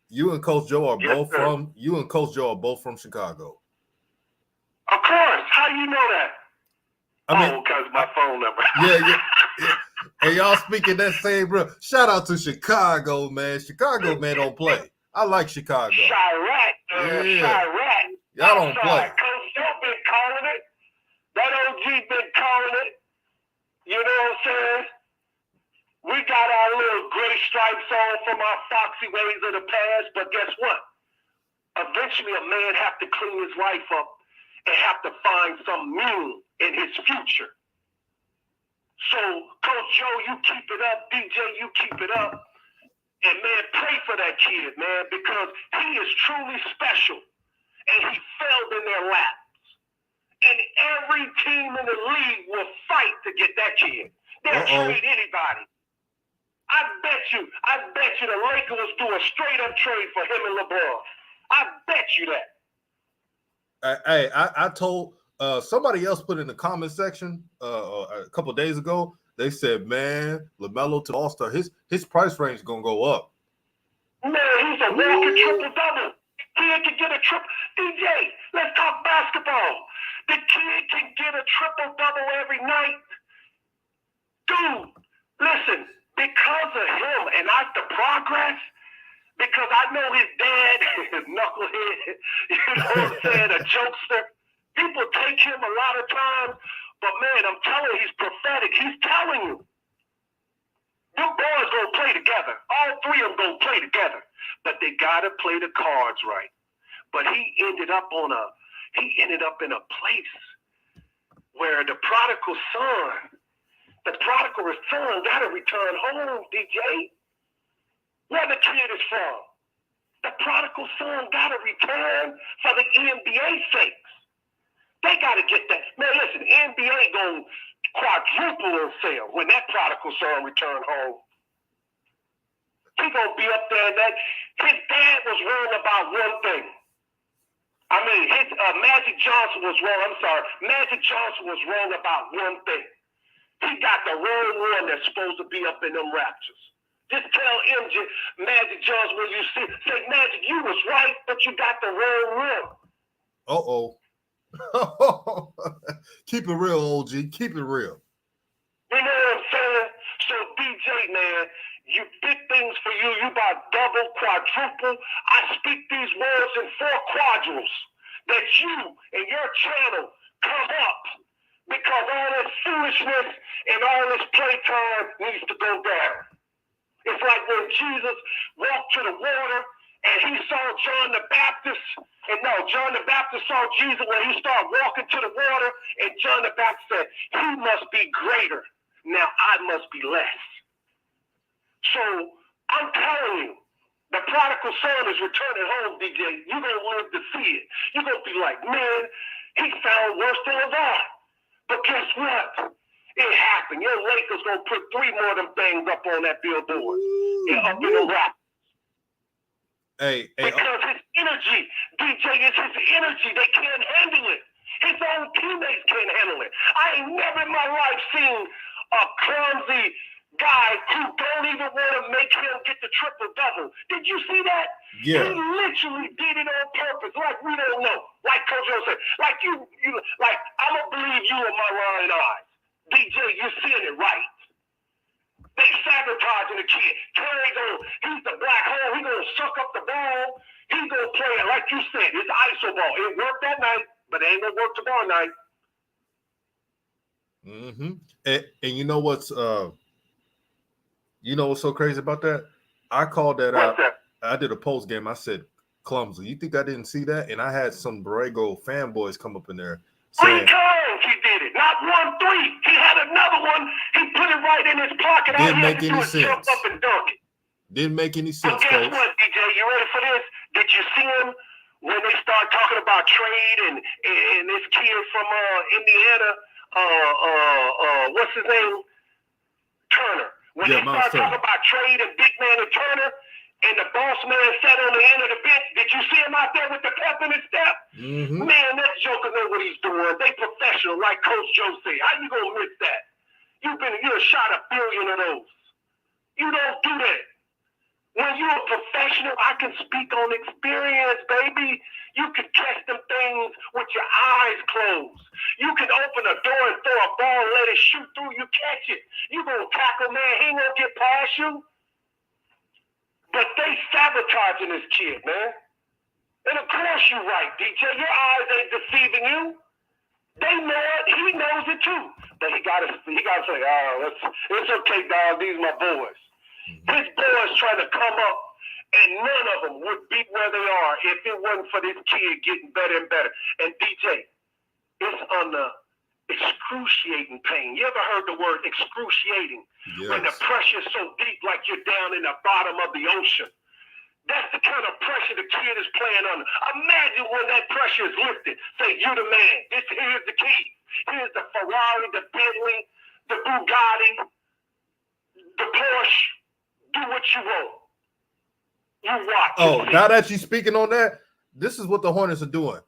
You and Coach Joe are both from Chicago. Of course. How you know that? I mean, because my phone number. Yeah. And y'all speaking that same real. Shout out to Chicago, man. Chicago, man, don't play. I like Chicago. Chirac, Chirac. Y'all don't play. Coach Joe been calling it. That OG been calling it. You know what I'm saying? We got our little gray stripes on from our foxy ways of the past, but guess what? Eventually a man have to clean his life up and have to find some meaning in his future. So, Coach Joe, you keep it up. DJ, you keep it up. And, man, pray for that kid, man, because he is truly special. And he fell in their laps. And every team in the league will fight to get that kid. They'll trade anybody. I bet you the Lakers do a straight-up trade for him and LeBron. I bet you that. Hey, I told somebody else put in the comment section a couple of days ago. They said, man, Lamelo to the All-Star, his price range is gonna go up. Man, he's a walking triple-double. Kid can get a triple. DJ, let's talk basketball. The kid can get a triple-double every night. Dude, listen, because of him and the progress, because I know his dad is knucklehead, you know what I'm saying, a jokester. People take him a lot of times, but man, I'm telling you, he's prophetic. He's telling you. Them boys gonna play together. All three of them gonna play together. But they gotta play the cards right. But he ended up in a place where the prodigal son gotta return home, DJ. Where the kid is from. The prodigal son gotta return for the NBA's sake. They got to get that. Man, listen, NBA going to quadruple in sales when that prodigal son return home. He going to be up there. His dad was wrong about one thing. I mean, Magic Johnson was wrong. I'm sorry. Magic Johnson was wrong about one thing. He got the wrong one that's supposed to be up in them Raptors. Just tell MJ, Magic Johnson, when you say, Magic, you was right, but you got the wrong one. Uh-oh. Keep it real, OG. Keep it real. You know what I'm saying? So, DJ, man, you big things for you. You about double, quadruple. I speak these words in 4 quadrants that you and your channel come up because all this foolishness and all this playtime needs to go down. It's like when Jesus walked to the water and he saw John the Baptist. And no, John the Baptist saw Jesus when he started walking to the water. And John the Baptist said, he must be greater. Now I must be less. So I'm telling you, the prodigal son is returning home, DJ. You're going to live to see it. You're going to be like, man, he found worse than LeVar. But guess what? It happened. Your Lakers going to put 3 more of them things up on that billboard. Up in the rock. Because his energy, DJ, is his energy. They can't handle it. His own teammates can't handle it. I ain't never in my life seen a clumsy guy who don't even want to make him get the triple-double. Did you see that? Yeah. He literally did it on purpose, like we don't know. Like Coach O said, like you like, I don't believe you in my lying eyes. DJ, you're seeing it right. They sabotaging the kid. He's the black hole. He's going to suck up the ball. He's going to play it like you said. It's ISO ball. It worked that night, but it ain't going to work tomorrow night. Mm-hmm. And you know what's You know what's so crazy about that? I called that What's out. that? I did a post game. I said, clumsy. You think I didn't see that? And I had some Borrego fanboys come up in there Three saying, times he did it. Not 1, 3. He had another one. He put it right in his pocket. All Didn't he had make to do any was jump sense. up and dunk it. didn't make any But sense, guess Coach. what, DJ? You ready for this? Did you see him when they start talking about trade and this kid from Indiana? What's his name? Turner. When Yeah, they Miles start talking Turner. about trade and big man and Turner, and the boss man sat on the end of the bench, did you see him out there with the pep in his step? Mm-hmm. Man, that joker know what he's doing. They professional, like Coach Joe said. How you gonna miss that? You shot 1 billion of those. You don't do that. When you're a professional, I can speak on experience, baby. You can catch them things with your eyes closed. You can open a door and throw a ball and let it shoot through. You catch it. You gonna tackle, man. He ain't gonna get past you. But they sabotaging this kid, man. And of course you're right, DJ. Your eyes ain't deceiving you. They know it. He knows it too. But he gotta say, oh, it's okay, dog. These are my boys. His boys trying to come up, and none of them would be where they are if it wasn't for this kid getting better and better. And DJ, it's under excruciating pain. You ever heard the word excruciating? When the Yes. pressure is so deep, like you're down in the bottom of the ocean. That's the kind of pressure the kid is playing under. Imagine when that pressure is lifted. Say, you're the man. Here's the key. Here's the Ferrari, the Bentley, the Bugatti, the Porsche. Do what you want. You watch. Oh, now that you're speaking on that, this is what the Hornets are doing.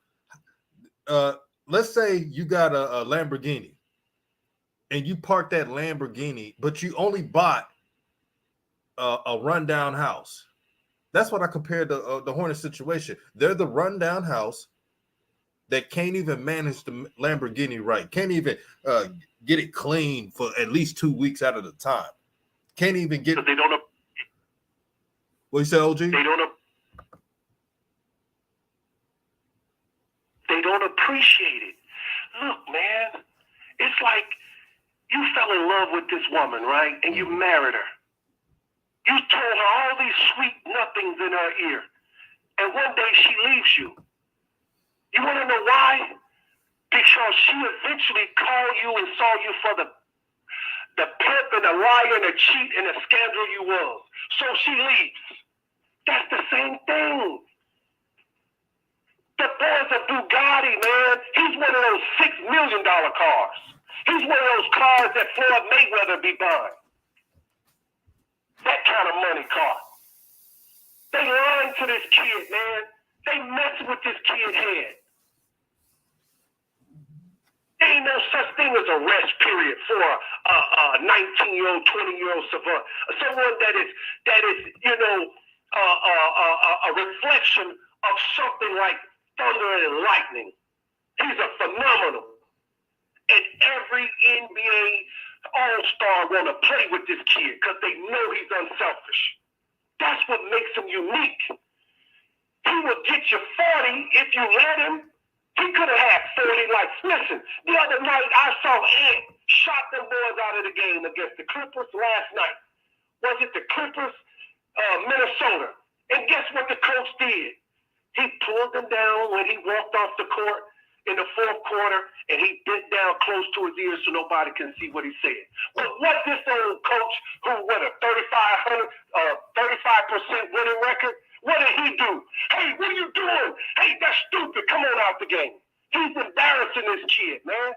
Let's say you got a Lamborghini and you park that Lamborghini, but you only bought a rundown house. That's what I compared the Hornets situation. They're the rundown house that can't even manage the Lamborghini right. Can't even get it clean for at least 2 weeks out of the time. Can't even get. They don't. What you say, OG? They don't appreciate it. Look, man, it's like you fell in love with this woman, right? And you married her. You told her all these sweet nothings in her ear. And one day she leaves you. You want to know why? Because she eventually called you and saw you for the pimp and the liar and the cheat and the scandal you was. So she leaves. That's the same thing. The boy's a Bugatti, man. He's one of those $6 million cars. He's one of those cars that Floyd Mayweather be buying. That kind of money car. They lying to this kid, man. They messing with this kid's head. There ain't no such thing as a rest period for a 19-year-old, 20-year-old savant. Someone that is a reflection of something like thunder and lightning. He's a phenomenal. And every NBA all-star want to play with this kid because they know he's unselfish. That's what makes him unique. He will get you 40 if you let him. He could have had 40 likes. Listen, the other night I saw Ant shot them boys out of the game against the Clippers last night. Was it the Clippers? Minnesota. And guess what the coach did? He pulled them down when he walked off the court in the fourth quarter, and he bent down close to his ears so nobody can see what he said. But what this old coach, who what a 35% winning record, what did he do? Hey, what are you doing? Hey, that's stupid. Come on out the game. He's embarrassing this kid, man.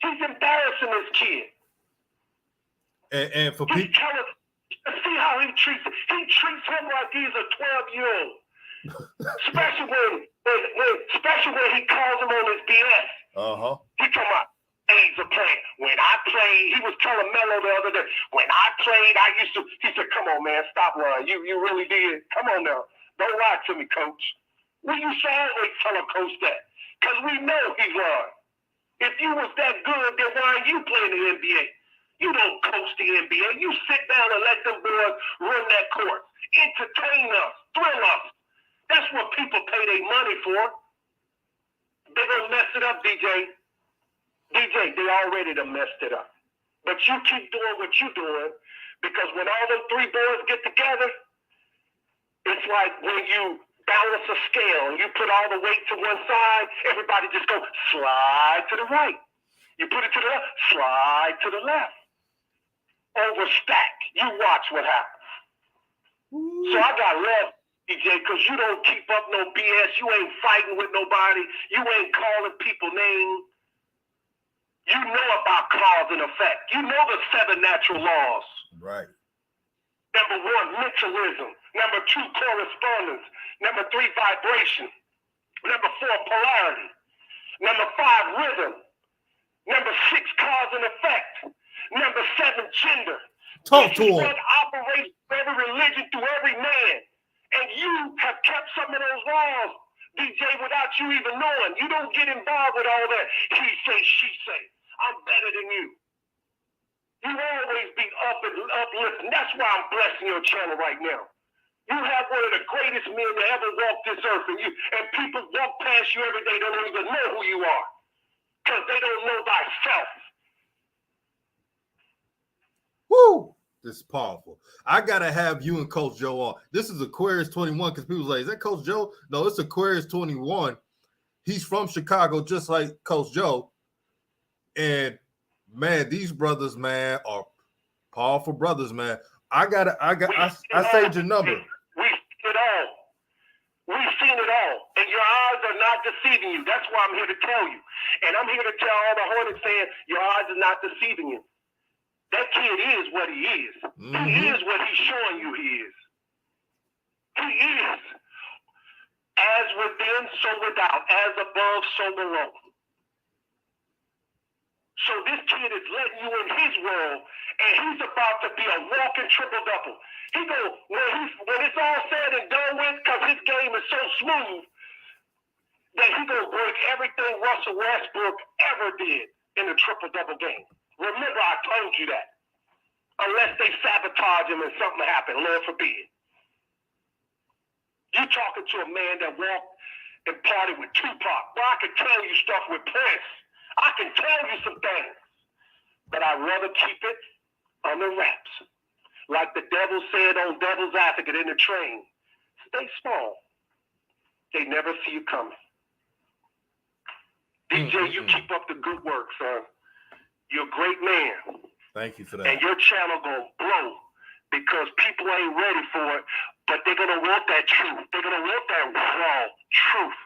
He's embarrassing this kid. And for He's people, telling, see how he treats him. He treats him like he's a 12-year-old. Especially when he calls him on his BS. He talking about aids are playing. When I played, he was telling Melo the other day, when I played, he said, come on, man, stop lying. You really did. Come on now. Don't lie to me, coach. Well, you should always tell a coach that. Because we know he's lying. If you was that good, then why are you playing the NBA? You don't coach the NBA. You sit down and let them boys run that court. Entertain us. Thrill us. That's what people pay their money for. They gonna mess it up, DJ. DJ, they already done messed it up. But you keep doing what you're doing, because when all them three boys get together, it's like when you balance a scale and you put all the weight to one side, everybody just go slide to the right. You put it to the left, slide to the left. Overstack. You watch what happens. So I got love, DJ, because you don't keep up no BS. You ain't fighting with nobody. You ain't calling people names. You know about cause and effect. You know the 7 natural laws. Right. Number 1, mentalism. Number 2, correspondence. Number 3, vibration. Number 4, polarity. Number 5, rhythm. Number 6, cause and effect. Number 7, gender. Talk to This is him. what operates through every religion, through every man. And you have kept some of those laws, DJ, without you even knowing. You don't get involved with all that he say, she say. I'm better than you. You always be up and uplifting. That's why I'm blessing your channel right now. You have one of the greatest men to ever walk this earth, and people walk past you every day, don't even know who you are, because they don't know thyself. Woo! This is powerful. I gotta have you and Coach Joe on. This is Aquarius 21 because people like, is that Coach Joe? No, it's Aquarius 21. He's from Chicago, just like Coach Joe. And man, these brothers, man, are powerful brothers, man. I saved your number. We've seen it all. We've seen it all. And your eyes are not deceiving you. That's why I'm here to tell you. And I'm here to tell all the Hornets fans, your eyes are not deceiving you. That kid is what he is. Mm-hmm. He is what he's showing you he is. He is. As within, so without. As above, so below. So this kid is letting you in his world, and he's about to be a walking triple-double. He go, when it's all said and done with, because his game is so smooth, that he gonna break everything Russell Westbrook ever did in the triple-double game. Remember, I told you that. Unless they sabotage him and something happen, Lord forbid. You talking to a man that walked and partied with Tupac. Well, I can tell you stuff with Prince. I can tell you some things. But I'd rather keep it under wraps. Like the devil said on Devil's Advocate in the train. Stay small. They never see you coming. DJ, you keep up the good work, son. You're a great man. Thank you for that. And your channel gonna blow because people ain't ready for it, but they're gonna want that truth. They're gonna want that raw truth.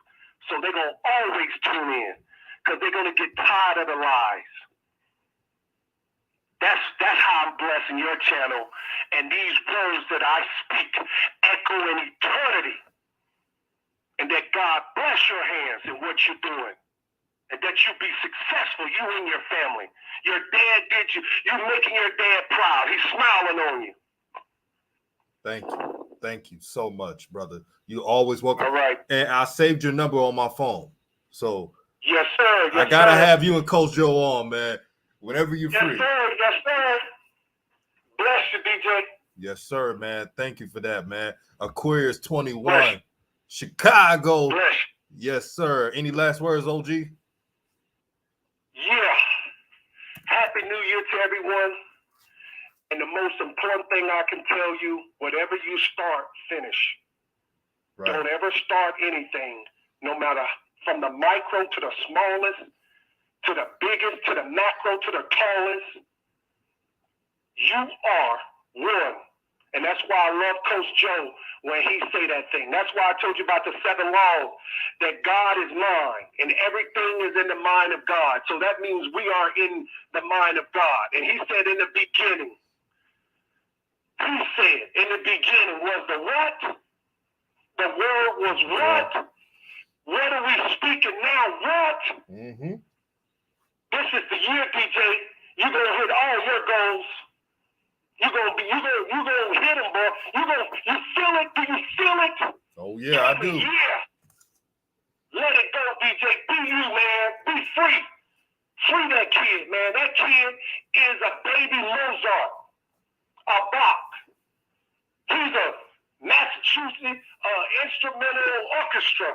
So they're gonna always tune in because they're gonna get tired of the lies. That's how I'm blessing your channel. And these words that I speak echo in eternity. And that God bless your hands in what you're doing. And that you be successful, you and your family. Your dad did you. You're making your dad proud. He's smiling on you. Thank you. Thank you so much, brother. You always welcome. All right. And I saved your number on my phone. So yes, sir. Yes, I gotta sir. have you and Coach Joe on, man. Whenever you're free. Yes, sir. Yes, sir. Bless you, DJ. Yes, sir, man. Thank you for that, man. Aquarius 21, Bless. Chicago. Bless. Yes, sir. Any last words, OG? Yeah. Happy New Year to everyone. And the most important thing I can tell you, whatever you start, finish. Right. Don't ever start anything, no matter from the micro to the smallest, to the biggest, to the macro, to the tallest. You are one. And that's why I love Coach Joe when he say that thing. That's why I told you about the 7 laws, that God is mind, and everything is in the mind of God. So that means we are in the mind of God. And he said in the beginning, he said in the beginning was the what? The word was what? What are we speaking now? What? Mm-hmm. This is the year, DJ. You're gonna hit all your goals. You're gonna hit them, boy. You feel it? Do you feel it? Oh yeah, I do. Yeah. Let it go, DJ. Be you, man. Be free. Free that kid, man. That kid is a baby Mozart, a Bach. He's a Massachusetts instrumental orchestra.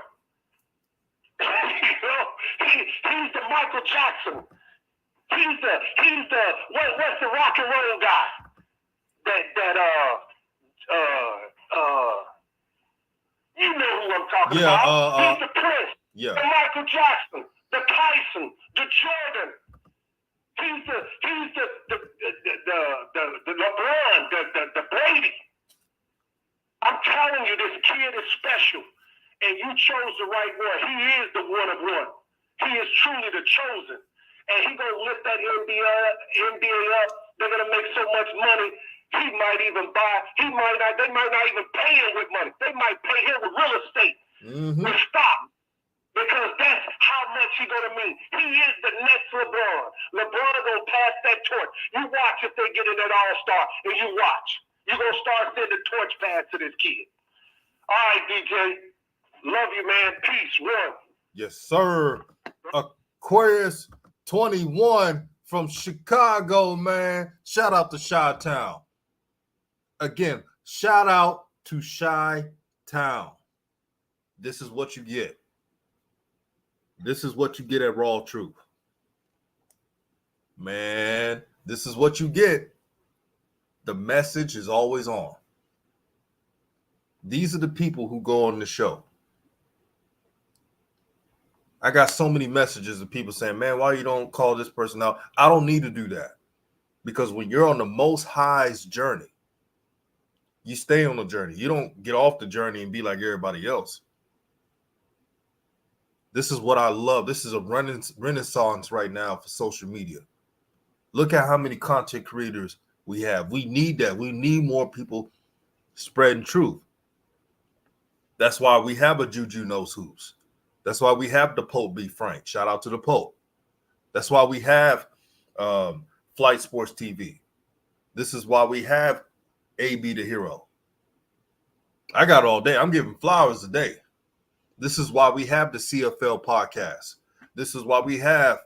You know, he's the Michael Jackson. He He's the what's the rock and roll guy? You know who I'm talking about. He's the Prince. Yeah. The Michael Jackson, the Tyson, the Jordan. He's the LeBron, the Brady. I'm telling you, this kid is special, and you chose the right one. He is the one of one. He is truly the chosen, and he gonna lift that NBA up. They're gonna make so much money. He might even buy. They might not even pay him with money. They might pay him with real estate, with stock, because that's how much he gonna mean. He is the next LeBron. LeBron gonna pass that torch. You watch if they get in that All-Star, and you watch. You're going to start sending torch pass to this kid. All right, DJ. Love you, man. Peace. One. Yes, sir. Aquarius 21 from Chicago, man. Shout out to Chi-Town. Again, shout out to Chi-Town. This is what you get. This is what you get at Raw Truth. Man, this is what you get. The message is always on. These are the people who go on the show. I got so many messages of people saying, man, why you don't call this person out? I don't need to do that. Because when you're on the Most High's journey, you stay on the journey. You don't get off the journey and be like everybody else. This is what I love. This is a renaissance right now for social media. Look at how many content creators we have. We need that. We need more people spreading truth. That's why we have a Juju Knows Who's. That's why we have the Pope Be Frank. Shout out to the Pope. That's why we have Flight Sports TV. This is why we have AB the Hero. I got all day. I'm giving flowers today. This is why we have the CFL podcast. This is why we have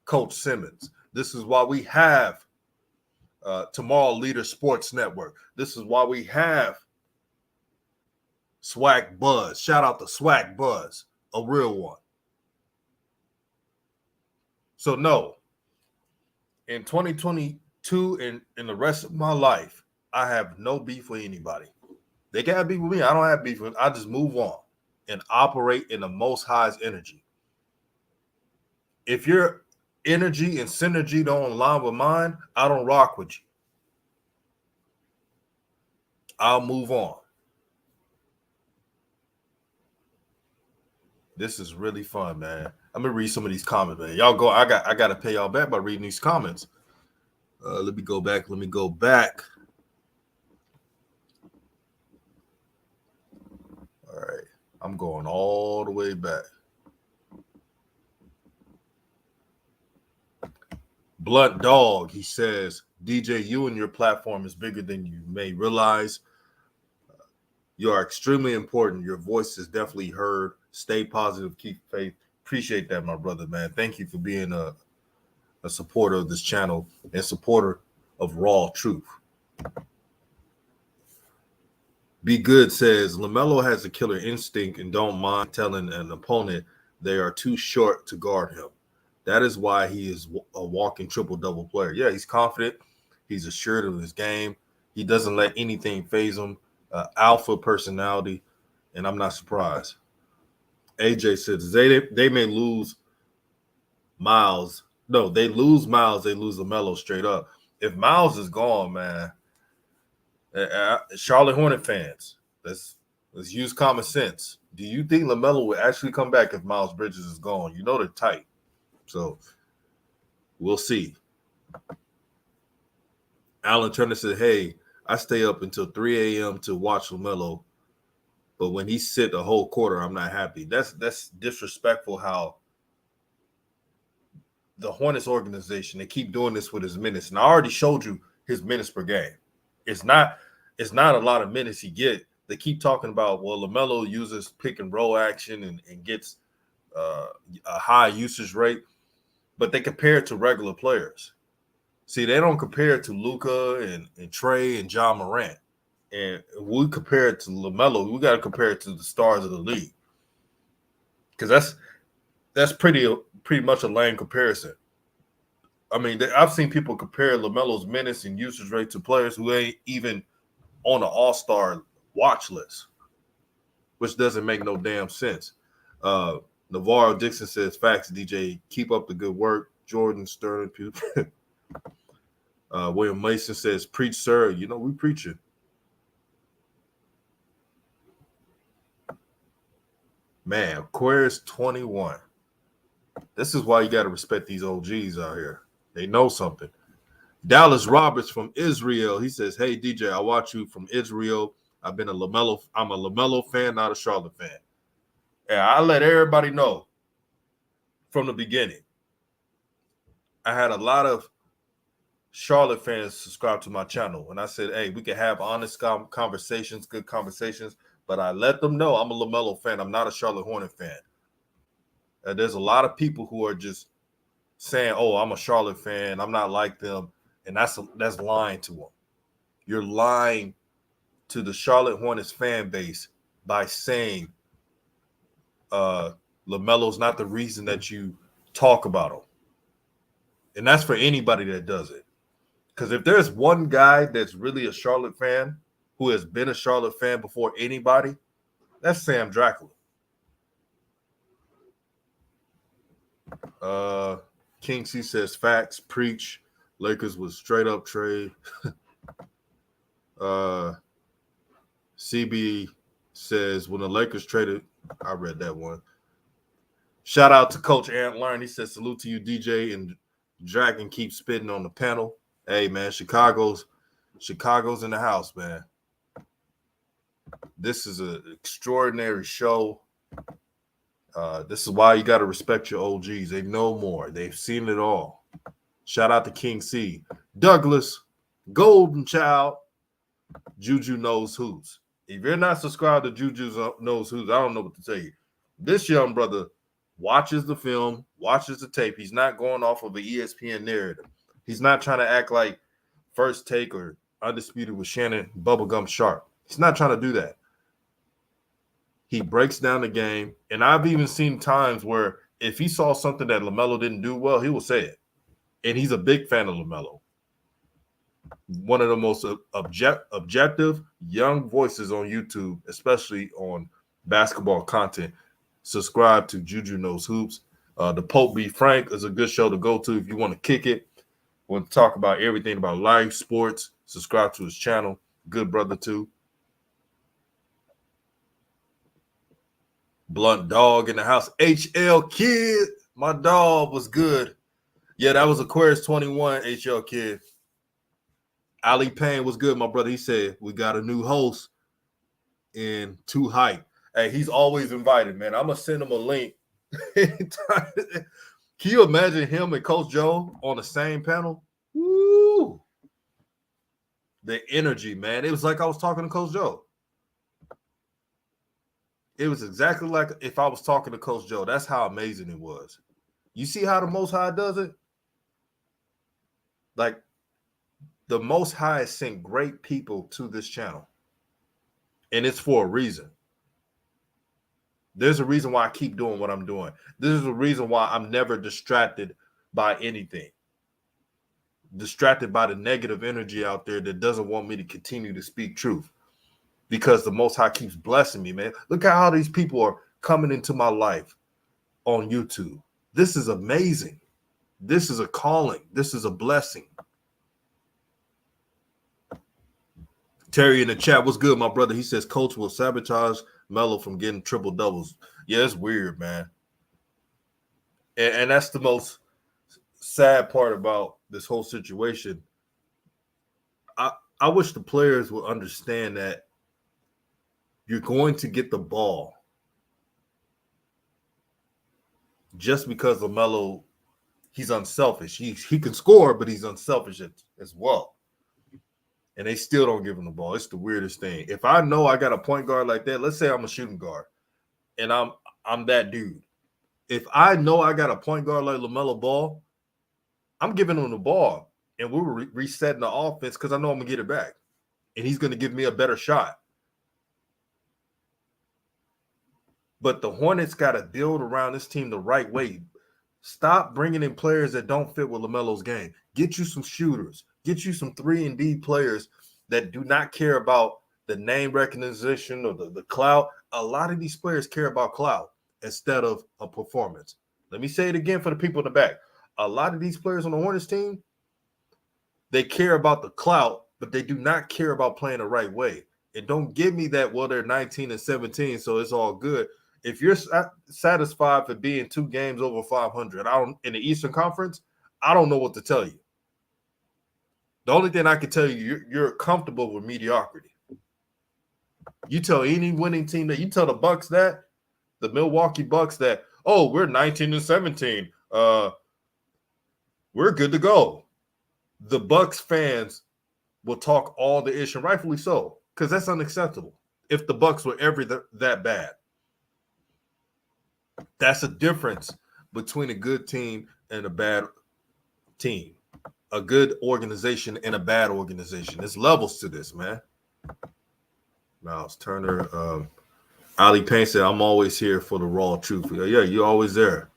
Coach Simmons. This is why we have Tomorrow Leader Sports Network. This is why we have Swag Buzz. Shout out to Swag Buzz, a real one. So no, in 2022 and in the rest of my life, I have no beef with anybody. They can have beef with me. I don't have beef with them. I just move on and operate in the Most High's energy. If your energy and synergy don't align with mine, I don't rock with you. I'll move on. This is really fun, man. I'm gonna read some of these comments, man. Y'all go. I gotta pay y'all back by reading these comments. Let me go back. All right. I'm going all the way back. Blunt Dog, he says, DJ, you and your platform is bigger than you may realize. You are extremely important. Your voice is definitely heard. Stay positive. Keep faith. Appreciate that, my brother, man. Thank you for being a supporter of this channel and supporter of Raw Truth. Be Good says, Lamelo has a killer instinct and don't mind telling an opponent they are too short to guard him. That is why he is a walking triple-double player. Yeah, he's confident. He's assured of his game. He doesn't let anything faze him. Alpha personality, and I'm not surprised. AJ says they may lose Miles. No, they lose Miles. They lose Lamelo straight up. If Miles is gone, man, Charlotte Hornet fans, let's use common sense. Do you think Lamelo will actually come back if Miles Bridges is gone? You know they're tight. So we'll see. Alan Turner said, hey, I stay up until 3 a.m. to watch Lamelo, but when he sit the whole quarter, I'm not happy. That's disrespectful how the Hornets organization, they keep doing this with his minutes. And I already showed you his minutes per game. It's not a lot of minutes he get. They keep talking about, well, LaMelo uses pick and roll action and gets a high usage rate, but they compare it to regular players. See, they don't compare it to Luka and Trey and John Morant. And we compare it to LaMelo, we got to compare it to the stars of the league. Because that's pretty much a lame comparison. I mean, I've seen people compare LaMelo's minutes and usage rate to players who ain't even on the All-Star watch list, which doesn't make no damn sense. Navarro Dixon says, facts, DJ. Keep up the good work. Jordan Sterling. William Mason says, preach, sir. You know, we preaching. Man, Aquarius 21. This is why you got to respect these OGs out here. They know something. Dallas Roberts from Israel. He says, hey, DJ, I watch you from Israel. I'm a LaMelo fan, not a Charlotte fan. And I let everybody know from the beginning. I had a lot of Charlotte fans subscribe to my channel. And I said, hey, we can have honest conversations, good conversations. But I let them know I'm a LaMelo fan. I'm not a Charlotte Hornet fan. There's a lot of people who are just saying, oh, I'm a Charlotte fan. I'm not like them. And that's lying to them. You're lying to the Charlotte Hornets fan base by saying LaMelo's not the reason that you talk about him. And that's for anybody that does it. Because if there's one guy that's really a Charlotte fan who has been a Charlotte fan before anybody, that's Sam Dracula. King C says, facts, preach. Lakers was straight up trade. CB says, when the Lakers traded, I read that one. Shout out to Coach Ant Learn. He says, salute to you, DJ, and Dragon keep spitting on the panel. Hey, man, Chicago's in the house, man. This is an extraordinary show. This is why you got to respect your OGs. They know more. They've seen it all. Shout out to King C. Douglas, Golden Child, Juju Knows Hoops. If you're not subscribed to Juju Knows Hoops, I don't know what to tell you. This young brother watches the film, watches the tape. He's not going off of an ESPN narrative. He's not trying to act like First Take or Undisputed with Shannon Bubblegum Sharp. He's not trying to do that. He breaks down the game. And I've even seen times where if he saw something that LaMelo didn't do well, he will say it. And he's a big fan of LaMelo. One of the most objective young voices on YouTube, especially on basketball content. Subscribe to Juju Knows Hoops. The Pope Be Frank is a good show to go to if you want to kick it. Want to talk about everything about life, sports. Subscribe to his channel. Good brother too. Blunt Dog in the house. HL Kid. My dog was good. Yeah, that was Aquarius 21, HL Kid. Ali Payne was good, my brother. He said, we got a new host in Too Hype. Hey, he's always invited, man. I'm going to send him a link. Can you imagine him and Coach Joe on the same panel? Woo! The energy, man. It was like I was talking to Coach Joe. It was exactly like if I was talking to Coach Joe. That's how amazing it was. You see how the Most High does it? Like, the Most High has sent great people to this channel. And it's for a reason. There's a reason why I keep doing what I'm doing. This is a reason why I'm never distracted by anything. Distracted by the negative energy out there that doesn't want me to continue to speak truth. Because the Most High keeps blessing me, man. Look at how these people are coming into my life on YouTube. This is amazing. This is a calling. This is a blessing. Terry in the chat, what's good, my brother? He says Coach will sabotage Melo from getting triple doubles. Yeah, it's weird, man. And that's the most sad part about this whole situation. I wish the players would understand that you're going to get the ball just because LaMelo, he's unselfish. He can score, but he's unselfish as well. And they still don't give him the ball. It's the weirdest thing. If I know I got a point guard like that, let's say I'm a shooting guard, and I'm that dude. If I know I got a point guard like LaMelo Ball, I'm giving him the ball, and we're resetting the offense because I know I'm going to get it back, and he's going to give me a better shot. But the Hornets got to build around this team the right way. Stop bringing in players that don't fit with LaMelo's game. Get you some shooters. Get you some 3-and-D players that do not care about the name recognition or the clout. A lot of these players care about clout instead of a performance. Let me say it again for the people in the back. A lot of these players on the Hornets team, they care about the clout, but they do not care about playing the right way. And don't give me that, well, they're 19 and 17, so it's all good. If you're satisfied for being 2 games over 500, in the Eastern Conference, I don't know what to tell you. The only thing I can tell you, you're comfortable with mediocrity. You tell any winning team that, you tell the Bucks that, the Milwaukee Bucks that, oh, we're 19 and 17. We're good to go. The Bucks fans will talk all the ish, and rightfully so, because that's unacceptable. If the Bucks were ever that bad, that's a difference between a good team and a bad team, a good organization and a bad organization. There's levels to this, man. Miles Turner, Ali Payne said, "I'm always here for the raw truth." Yeah, you're always there.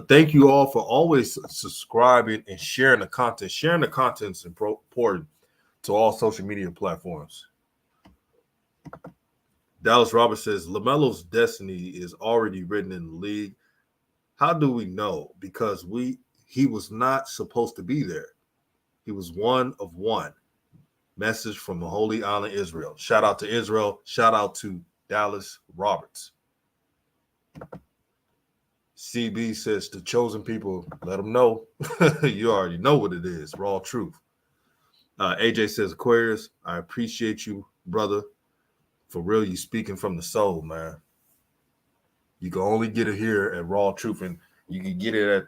Thank you all for always subscribing and sharing the content. Sharing the content is important to all social media platforms. Dallas Roberts says, LaMelo's destiny is already written in the league. How do we know? Because he was not supposed to be there. He was one of one. Message from the Holy Island, Israel. Shout out to Israel. Shout out to Dallas Roberts. CB says, the chosen people, let them know. You already know what it is. Raw truth. AJ says, Aquarius, I appreciate you, brother. For real, you speaking from the soul, man. You can only get it here at Raw Truth, and you can get it at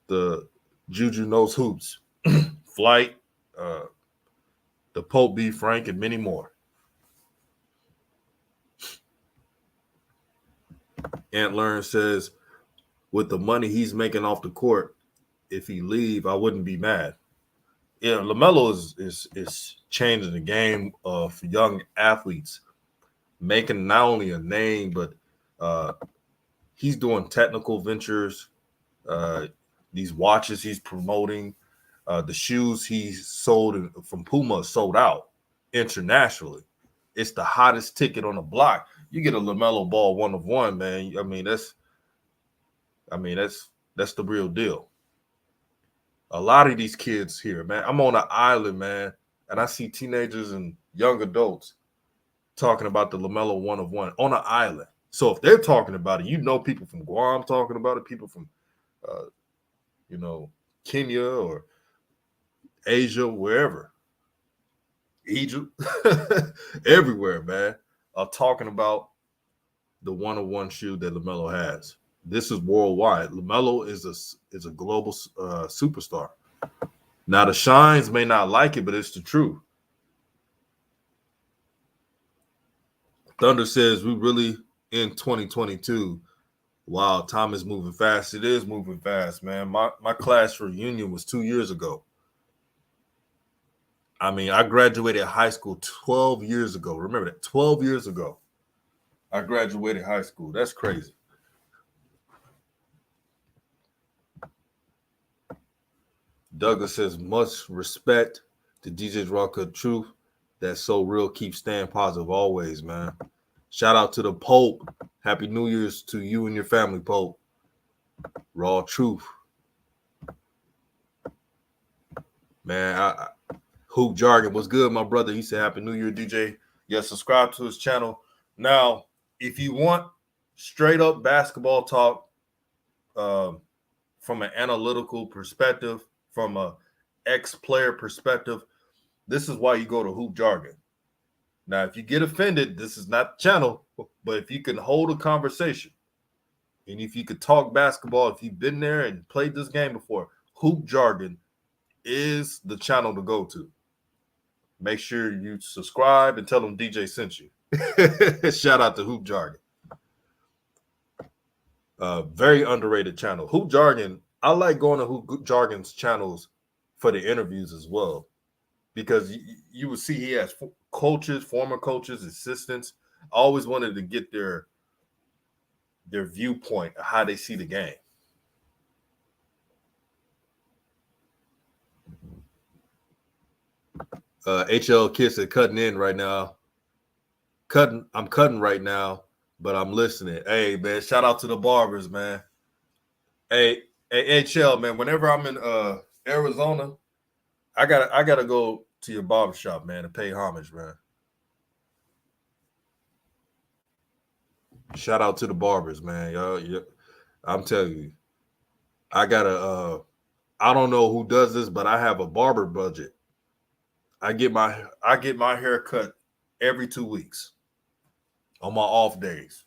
the Juju Knows Hoops, Flight, the Pope B. Frank, and many more. Ant Learn says, with the money he's making off the court, if he leave, I wouldn't be mad. Yeah, LaMelo is changing the game of young athletes, making not only a name, but he's doing technical ventures. These watches he's promoting, the shoes he's sold from Puma sold out internationally. It's the hottest ticket on the block. You get a LaMelo Ball 1 of 1, man. That's the real deal. A lot of these kids here, man. I'm on an island, man, and I see teenagers and young adults talking about the LaMelo 1 of 1 on an island. So if they're talking about it, you know, people from Guam talking about it, people from, Kenya or Asia, wherever, Egypt, everywhere, man, are talking about the 1 of 1 shoe that LaMelo has. This is worldwide. LaMelo is a global superstar. Now the Shines may not like it, but it's the truth. Thunder says we really in 2022. Wow, time is moving fast. It is moving fast, man. My class reunion was 2 years ago. I mean, I graduated high school 12 years ago. Remember that, 12 years ago. I graduated high school. That's crazy. Douglas says, much respect to DJ's Rock Truth. That's so real. Keep staying positive always, man. Shout out to the Pope. Happy New Year's to you and your family, Pope. Raw Truth. Man, Hoop Jargon, what's good, my brother? He said, Happy New Year, DJ. Yeah, subscribe to his channel. Now, if you want straight up basketball talk from an analytical perspective, from a ex-player perspective, this is why you go to Hoop Jargon. Now, if you get offended, this is not the channel, but if you can hold a conversation and if you could talk basketball, if you've been there and played this game before, Hoop Jargon is the channel to go to. Make sure you subscribe and tell them DJ sent you. Shout out to Hoop Jargon. Very underrated channel. Hoop Jargon, I like going to Hoop Jargon's channels for the interviews as well, because you will see he has coaches, former coaches, assistants. I always wanted to get their viewpoint of how they see the game. HL Kiss is cutting in right now. I'm cutting right now, but I'm listening. Hey, man, shout out to the barbers, man. Hey, HL, man, whenever I'm in Arizona, I gotta go to your barbershop, man, and pay homage, man. Shout out to the barbers, man. Y'all, I'm telling you, I gotta I don't know who does this, but I have a barber budget. I get my hair cut every 2 weeks on my off days.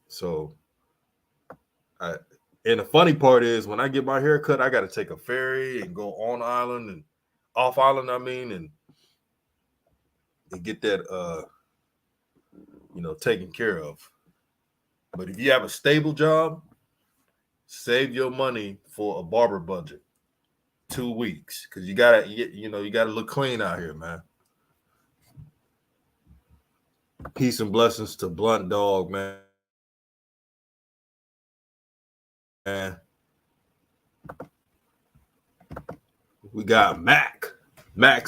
So and the funny part is when I get my hair cut, I got to take a ferry and go on island and off island, and get that taken care of. But if you have a stable job, save your money for a barber budget. 2 weeks, because you gotta look clean out here, man. Peace and blessings to Blunt Dog, man. We got Mac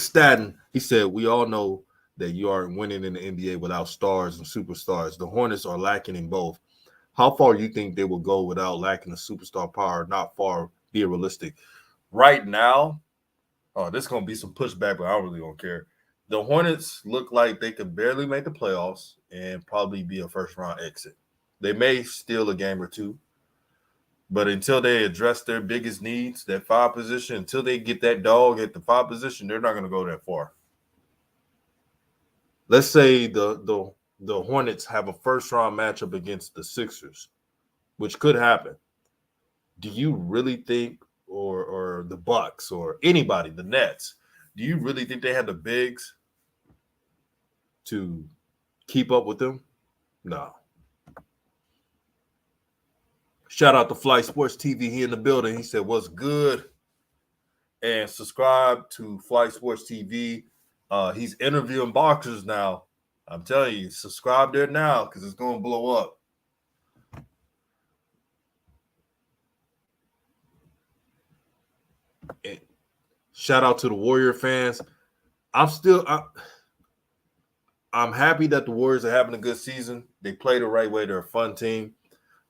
Staten. He said, we all know that you aren't winning in the NBA without stars and superstars. The Hornets are lacking in both. How far do you think they will go without lacking a superstar power? Not far, be realistic. Right now, there's going to be some pushback, but I really don't care. The Hornets look like they could barely make the playoffs and probably be a first-round exit. They may steal a game or two, but until they address their biggest needs, that 5 position, until they get that dog at the 5 position, they're not going to go that far. Let's say the Hornets have a first-round matchup against the Sixers, which could happen. Do you really think, or the Bucks, or anybody, the Nets, do you really think they have the bigs to keep up with them? No. Shout out to Flight Sports TV. He in the building. He said, what's good? And subscribe to Flight Sports TV. He's interviewing boxers now. I'm telling you, subscribe there now because it's going to blow up. And shout out to the Warrior fans. I'm happy that the Warriors are having a good season. They play the right way. They're a fun team.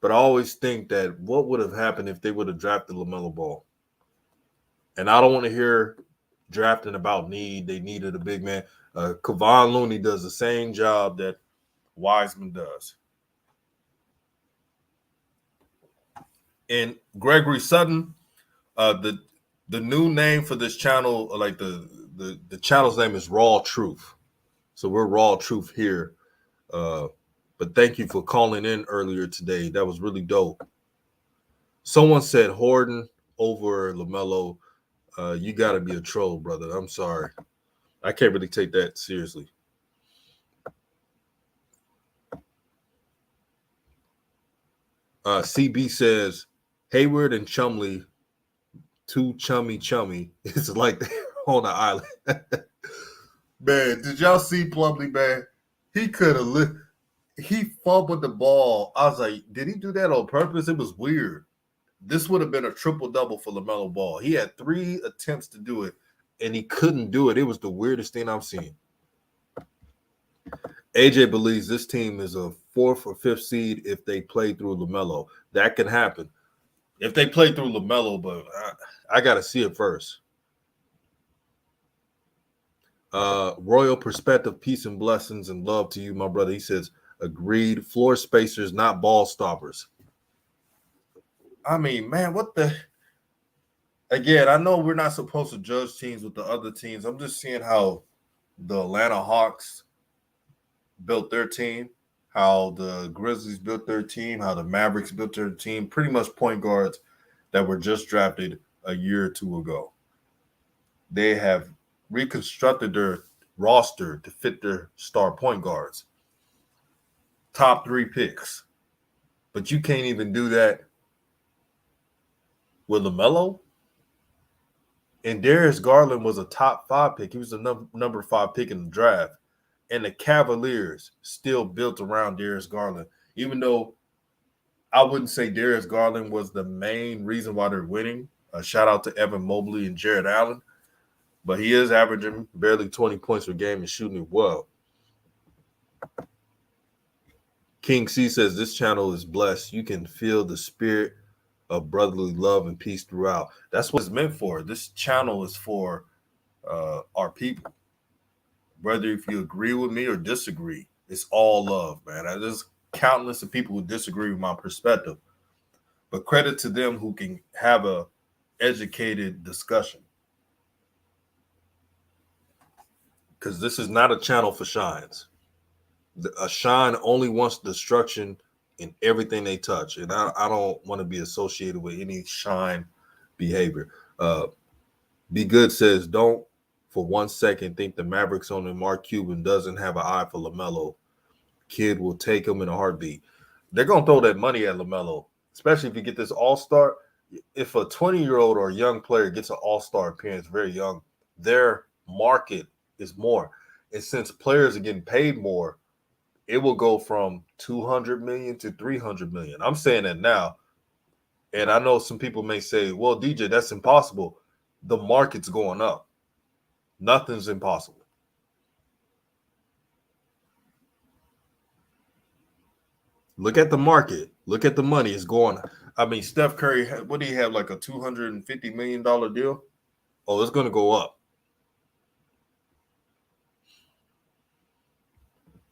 But I always think that what would have happened if they would have drafted Lamelo Ball? And I don't want to hear drafting about need. They needed a big man. Kevon Looney does the same job that Wiseman does. And Gregory Sutton, the new name for this channel, like the channel's name is Raw Truth. So we're Raw Truth here. But thank you for calling in earlier today. That was really dope. Someone said Harden over LaMelo. You got to be a troll, brother. I'm sorry. I can't really take that seriously. CB says Hayward and Chumley, too chummy. It's like they're on the island. Man, did y'all see Plumlee, man? He could have he fumbled the ball. I was like, did he do that on purpose? It was weird. This would have been a triple-double for LaMelo Ball. He had 3 attempts to do it, and he couldn't do it. It was the weirdest thing I've seen. AJ believes this team is a 4th or 5th seed if they play through LaMelo. That can happen. If they play through LaMelo, but I got to see it first. Royal Perspective, peace and blessings and love to you, my brother. He says, agreed, floor spacers, not ball stoppers. I mean, man, what the – again, I know we're not supposed to judge teams with the other teams. I'm just seeing how the Atlanta Hawks built their team, how the Grizzlies built their team, how the Mavericks built their team, pretty much point guards that were just drafted a year or 2 ago. They have reconstructed their roster to fit their star point guards. Top 3 picks. But you can't even do that with LaMelo. And Darius Garland was a top 5 pick. He was the number 5 pick in the draft. And the Cavaliers still built around Darius Garland, even though I wouldn't say Darius Garland was the main reason why they're winning. Shout out to Evan Mobley and Jared Allen. But he is averaging barely 20 points per game and shooting it well. King C says this channel is blessed. You can feel the spirit of brotherly love and peace throughout. That's what it's meant for. This channel is for our people. Whether if you agree with me or disagree, it's all love, man. There's countless of people who disagree with my perspective. But credit to them who can have a educated discussion. Because this is not a channel for shines. A shine only wants destruction in everything they touch. And I don't want to be associated with any shine behavior. Be Good says, don't for 1 second think the Mavericks owner Mark Cuban doesn't have an eye for LaMelo. Kid will take him in a heartbeat. They're going to throw that money at LaMelo, especially if you get this all-star. If a 20-year-old or a young player gets an all-star appearance very young, their market is more. And since players are getting paid more, it will go from 200 million to 300 million. I'm saying that now. And I know some people may say, well, DJ, that's impossible. The market's going up. Nothing's impossible. Look at the market. Look at the money. It's going. I mean, Steph Curry, what do you have, like a $250 million deal? Oh, it's going to go up.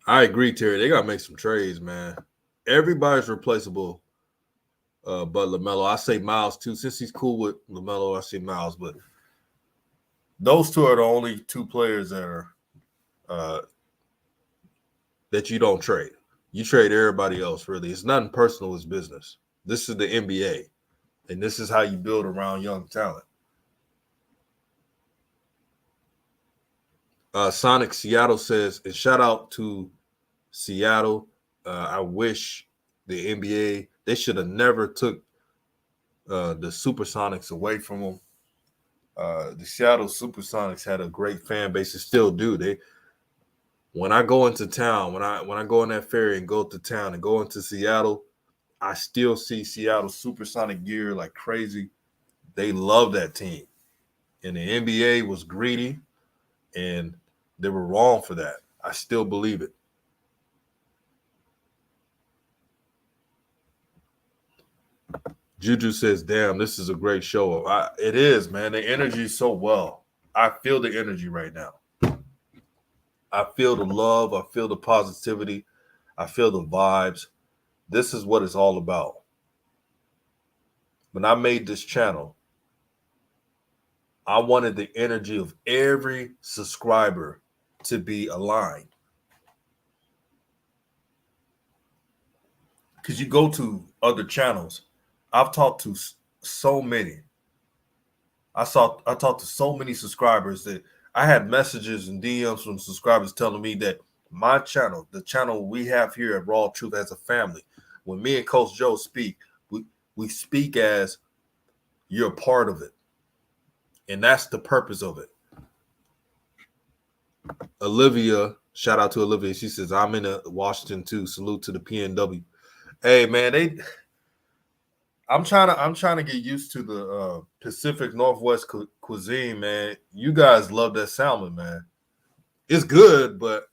I agree, Terry. They got to make some trades, man. Everybody's replaceable but LaMelo. I say Miles, too. Since he's cool with LaMelo, I say Miles. But those two are the only two players that are that you don't trade. You trade everybody else, really. It's nothing personal. It's business. This is the NBA, and this is how you build around young talent. Sonic Seattle says, and shout out to Seattle. I wish the NBA, they should have never took the Supersonics away from them. The Seattle Supersonics had a great fan base and still do. When I go into town, when I go on that ferry and go to town and go into Seattle, I still see Seattle Supersonic gear like crazy. They love that team. And the NBA was greedy, and they were wrong for that. I still believe it. Juju says, damn, this is a great show. It is, man. The energy is so well. I feel the energy right now. I feel the love. I feel the positivity. I feel the vibes. This is what it's all about. When I made this channel, I wanted the energy of every subscriber to be aligned. Because you go to other channels, I've talked to so many. I talked to so many subscribers that I had messages and DMs from subscribers telling me that my channel, the channel we have here at Raw Truth as a family, when me and Coach Joe speak, we speak as you're a part of it. And that's the purpose of it. Olivia, shout out to Olivia. She says, I'm in Washington too. Salute to the PNW. Hey, man, I'm trying to get used to the Pacific Northwest cuisine, man. You guys love that salmon, man. It's good, but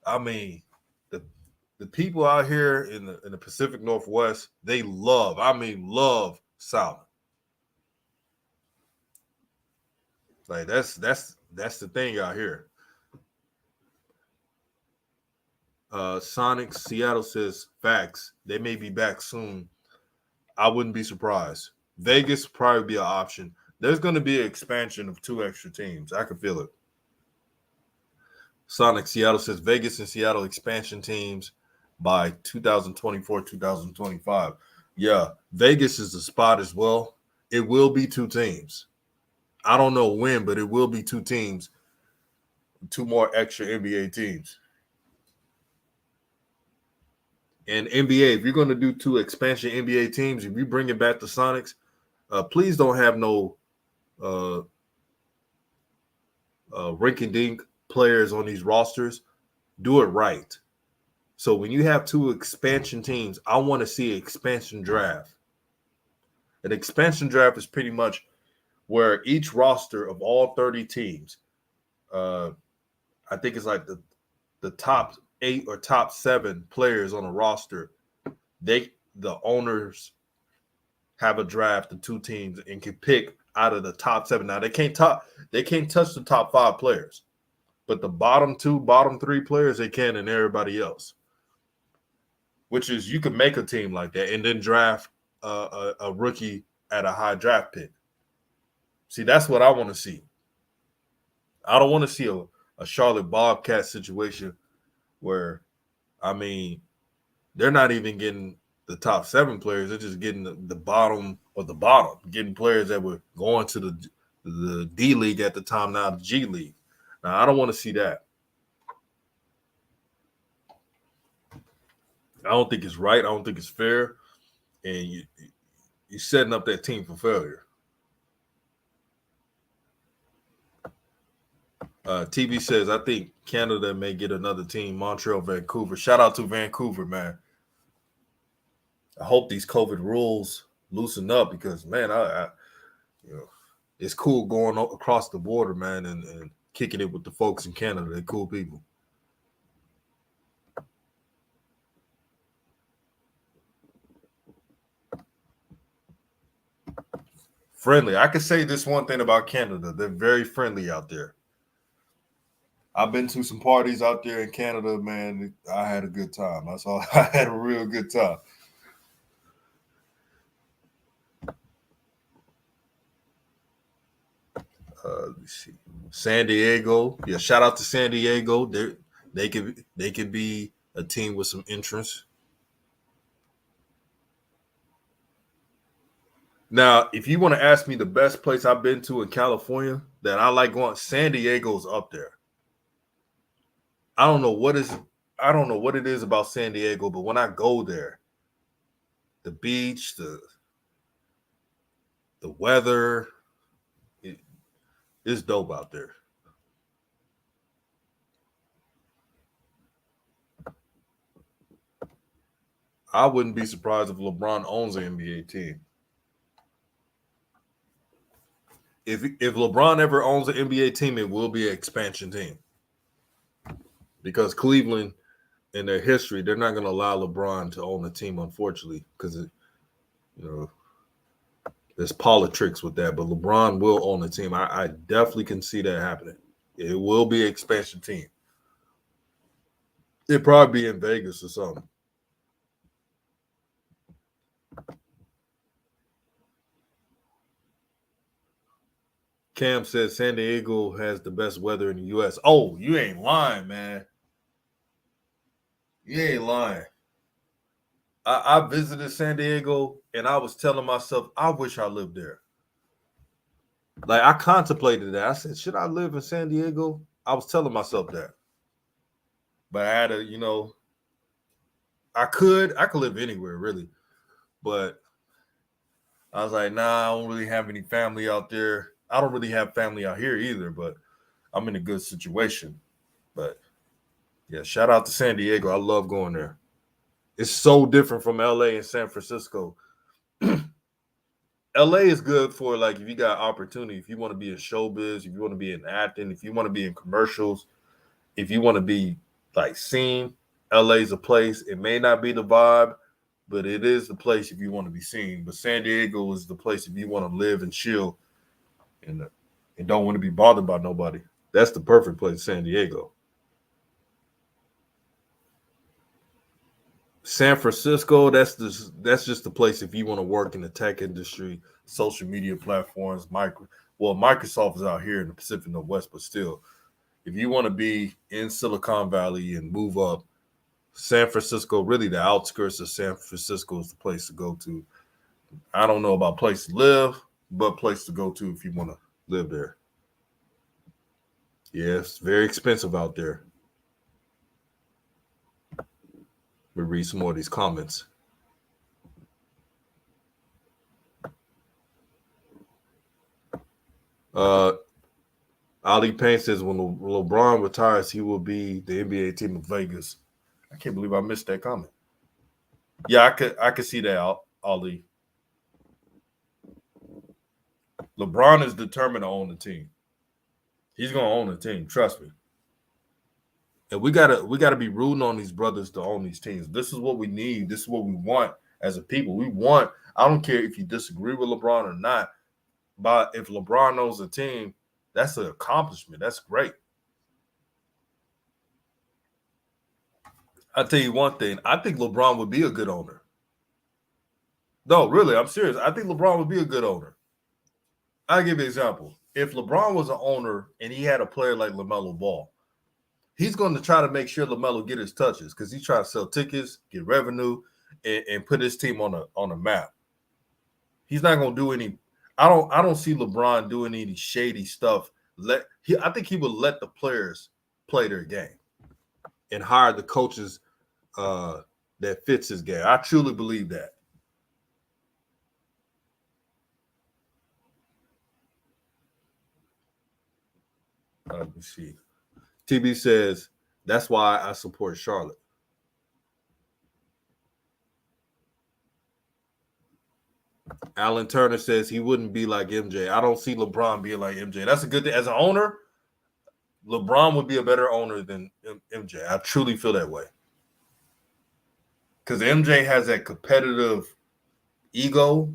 I mean, the people out here in the Pacific Northwest, they love salmon. Like that's the thing out here. Sonic Seattle says facts. They may be back soon. I wouldn't be surprised. Vegas probably be an option. There's going to be an expansion of 2 extra teams. I can feel it. Sonic Seattle says Vegas and Seattle expansion teams by 2024, 2025. Yeah, Vegas is the spot as well. It will be 2 teams. I don't know when, but it will be 2 teams, 2 more extra NBA teams. And NBA, if you're going to do 2 expansion NBA teams, if you bring it back to Sonics, please don't have no rink-and-dink players on these rosters. Do it right. So when you have 2 expansion teams, I want to see an expansion draft. An expansion draft is pretty much where each roster of all 30 teams, I think it's like the top 8 or top 7 players on a roster, the owners have a draft of 2 teams and can pick out of the top 7. Now they can't touch the top 5 players, but the bottom 2, bottom 3 players they can, and everybody else. Which is, you could make a team like that and then draft a rookie at a high draft pick. See, that's what I want to see. I don't want to see a Charlotte Bobcats situation where, I mean, they're not even getting the top 7 players. They're just getting the bottom of the bottom, getting players that were going to the D League at the time, now the G League. Now, I don't want to see that. I don't think it's right. I don't think it's fair. And you're setting up that team for failure. TV says, I think Canada may get another team, Montreal, Vancouver. Shout out to Vancouver, man. I hope these COVID rules loosen up because, man, I it's cool going across the border, man, and kicking it with the folks in Canada. They're cool people. Friendly. I can say this one thing about Canada. They're very friendly out there. I've been to some parties out there in Canada, man. I had a good time. That's all. I had a real good time. Let me see. San Diego. Yeah, shout out to San Diego. They could be a team with some interest. Now, if you want to ask me the best place I've been to in California that I like going, San Diego's up there. I don't know what it is about San Diego, but when I go there, the beach, the weather, it's dope out there. I wouldn't be surprised if LeBron owns an NBA team. If LeBron ever owns an NBA team, it will be an expansion team. Because Cleveland, in their history, they're not going to allow LeBron to own a team, unfortunately, because there's politics with that. But LeBron will own a team. I definitely can see that happening. It will be an expansion team. It'd probably be in Vegas or something. Cam says San Diego has the best weather in the U.S. Oh, you ain't lying, man. You ain't lying. I visited San Diego, and I was telling myself, I wish I lived there. Like, I contemplated that. I said, should I live in San Diego? I was telling myself that. But I had to, I could live anywhere, really. But I was like, nah, I don't really have any family out there. I don't really have family out here either, but I'm in a good situation. But, yeah, shout out to San Diego. I love going there. It's so different from L.A. and San Francisco. L.A. is good for, like, if you got opportunity, if you want to be in showbiz, if you want to be in acting, if you want to be in commercials, if you want to be, like, seen, L.A. is a place. It may not be the vibe, but it is the place if you want to be seen. But San Diego is the place if you want to live and chill and don't want to be bothered by nobody. That's the perfect place, San Diego. San Francisco, that's just the place if you want to work in the tech industry, social media platforms. Microsoft is out here in the Pacific Northwest, but still, if you want to be in Silicon Valley and move up, San Francisco, really the outskirts of San Francisco is the place to go to. I don't know about place to live, but place to go to if you want to live there. Yeah, it's very expensive out there. Let me read some more of these comments. Ali Payne says when LeBron retires, he will be the NBA team of Vegas. I can't believe I missed that comment. Yeah, I could see that, Ali. LeBron is determined to own the team. He's gonna own the team. Trust me. And we gotta be rooting on these brothers to own these teams. This is what we need. This is what we want as a people. We want. I don't care if you disagree with LeBron or not, but if LeBron owns a team, that's an accomplishment. That's great. I'll tell you one thing. I think LeBron would be a good owner. No, really, I'm serious. I think LeBron would be a good owner. I'll give you an example. If LeBron was an owner and he had a player like Lamelo Ball, he's going to try to make sure Lamelo get his touches because he's trying to sell tickets, get revenue, and put his team on a map. He's not going to do any. I don't see LeBron doing any shady stuff. I think he would let the players play their game and hire the coaches that fits his game. I truly believe that. Let me see. TB says, that's why I support Charlotte. Alan Turner says he wouldn't be like MJ. I don't see LeBron being like MJ. That's a good thing. As an owner, LeBron would be a better owner than MJ. I truly feel that way. Because MJ has that competitive ego,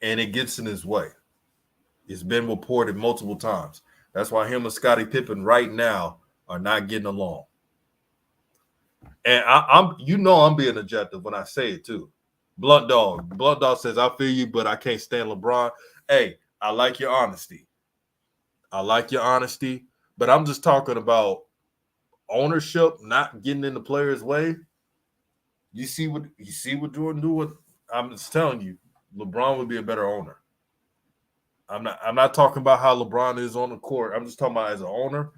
and it gets in his way. It's been reported multiple times. That's why him and Scottie Pippen right now are not getting along. And I'm being objective when I say it too. Blunt Dog says, I feel you, but I can't stand LeBron. Hey, I like your honesty. But I'm just talking about ownership, not getting in the player's way. You see what Jordan do? I'm just telling you, LeBron would be a better owner. I'm not talking about how LeBron is on the court. I'm just talking about as an owner.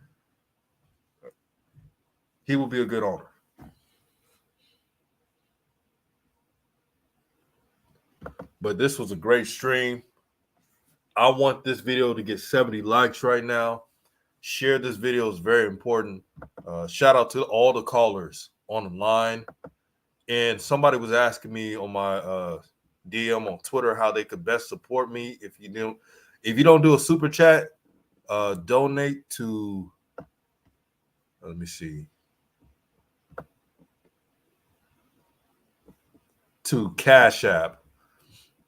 He will be a good owner. But this was a great stream. I want this video to get 70 likes right now. Share this video is very important. Shout out to all the callers on the line. And somebody was asking me on my DM on Twitter how they could best support me. If you don't do a super chat, donate to. Let me see. To Cash App,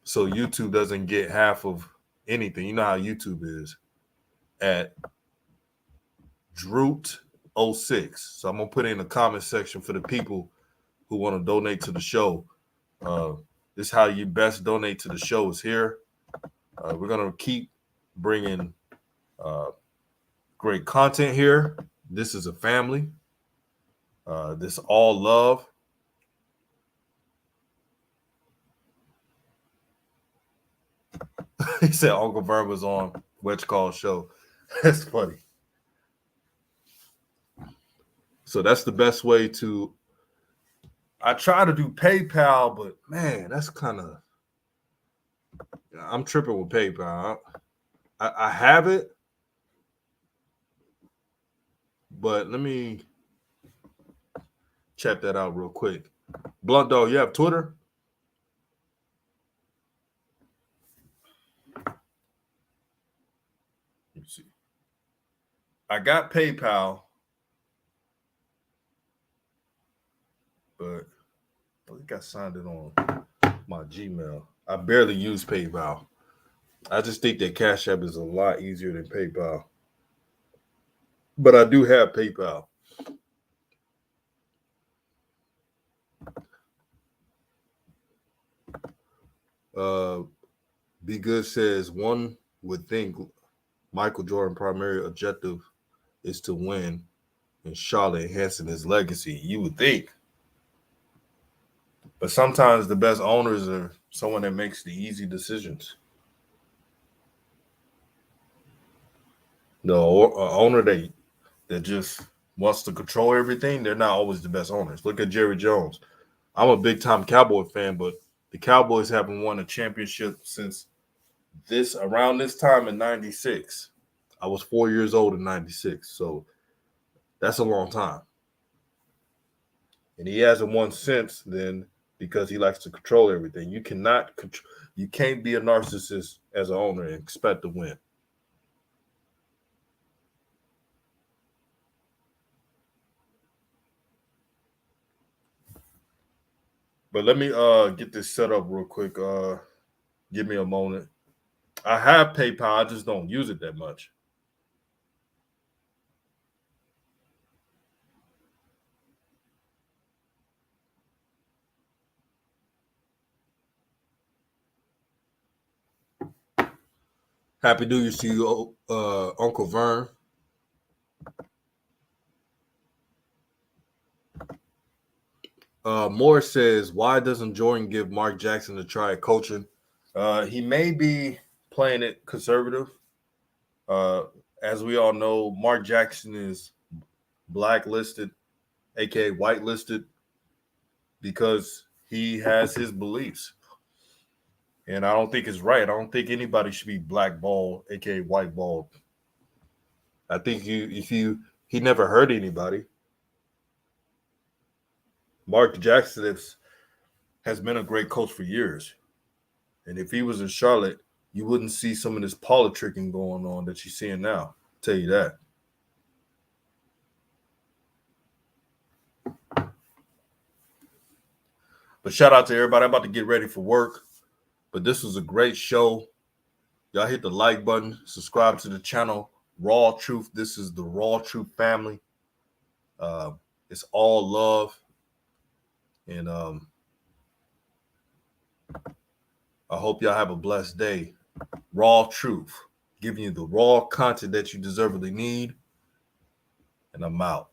so YouTube doesn't get half of anything. You know how YouTube is at Droot06. So I'm gonna put it in the comment section for the people who want to donate to the show. This is how you best donate to the show is here. We're gonna keep bringing great content here. This is a family. This all love. He said Uncle Vern was on Wedge Call Show. That's funny. So that's the best way to. I try to do PayPal, but man, that's kind of. I'm tripping with PayPal. I have it, but let me check that out real quick. Blunt Dog, you have Twitter? Let me see. I got PayPal, but I think I signed it on my Gmail. I barely use PayPal. I just think that Cash App is a lot easier than PayPal. But I do have PayPal. Be Good says one would think Michael Jordan's primary objective is to win and Charlotte enhancing his legacy. You would think. But sometimes the best owners are someone that makes the easy decisions. The owner that just wants to control everything, they're not always the best owners. Look at Jerry Jones. I'm a big-time Cowboy fan, but the Cowboys haven't won a championship since around this time in 96. I was 4 years old in 96, so that's a long time. And he hasn't won since then because he likes to control everything. You can't be a narcissist as an owner and expect to win. But let me get this set up real quick. Give me a moment. I have PayPal, I just don't use it that much. Happy New Year to you, Uncle Vern. Morris says, why doesn't Jordan give Mark Jackson a try at coaching? He may be playing it conservative. As we all know, Mark Jackson is blacklisted, aka whitelisted, because he has his beliefs. And I don't think it's right. I don't think anybody should be blackballed, aka whiteballed. I think he never hurt anybody. Mark Jackson has been a great coach for years. And if he was in Charlotte, you wouldn't see some of this politicking going on that you're seeing now. I'll tell you that. But shout out to everybody. I'm about to get ready for work. But this was a great show. Y'all hit the like button. Subscribe to the channel. Raw Truth. This is the Raw Truth family. It's all love. And I hope y'all have a blessed day. Raw Truth. Giving you the raw content that you deservedly need. And I'm out.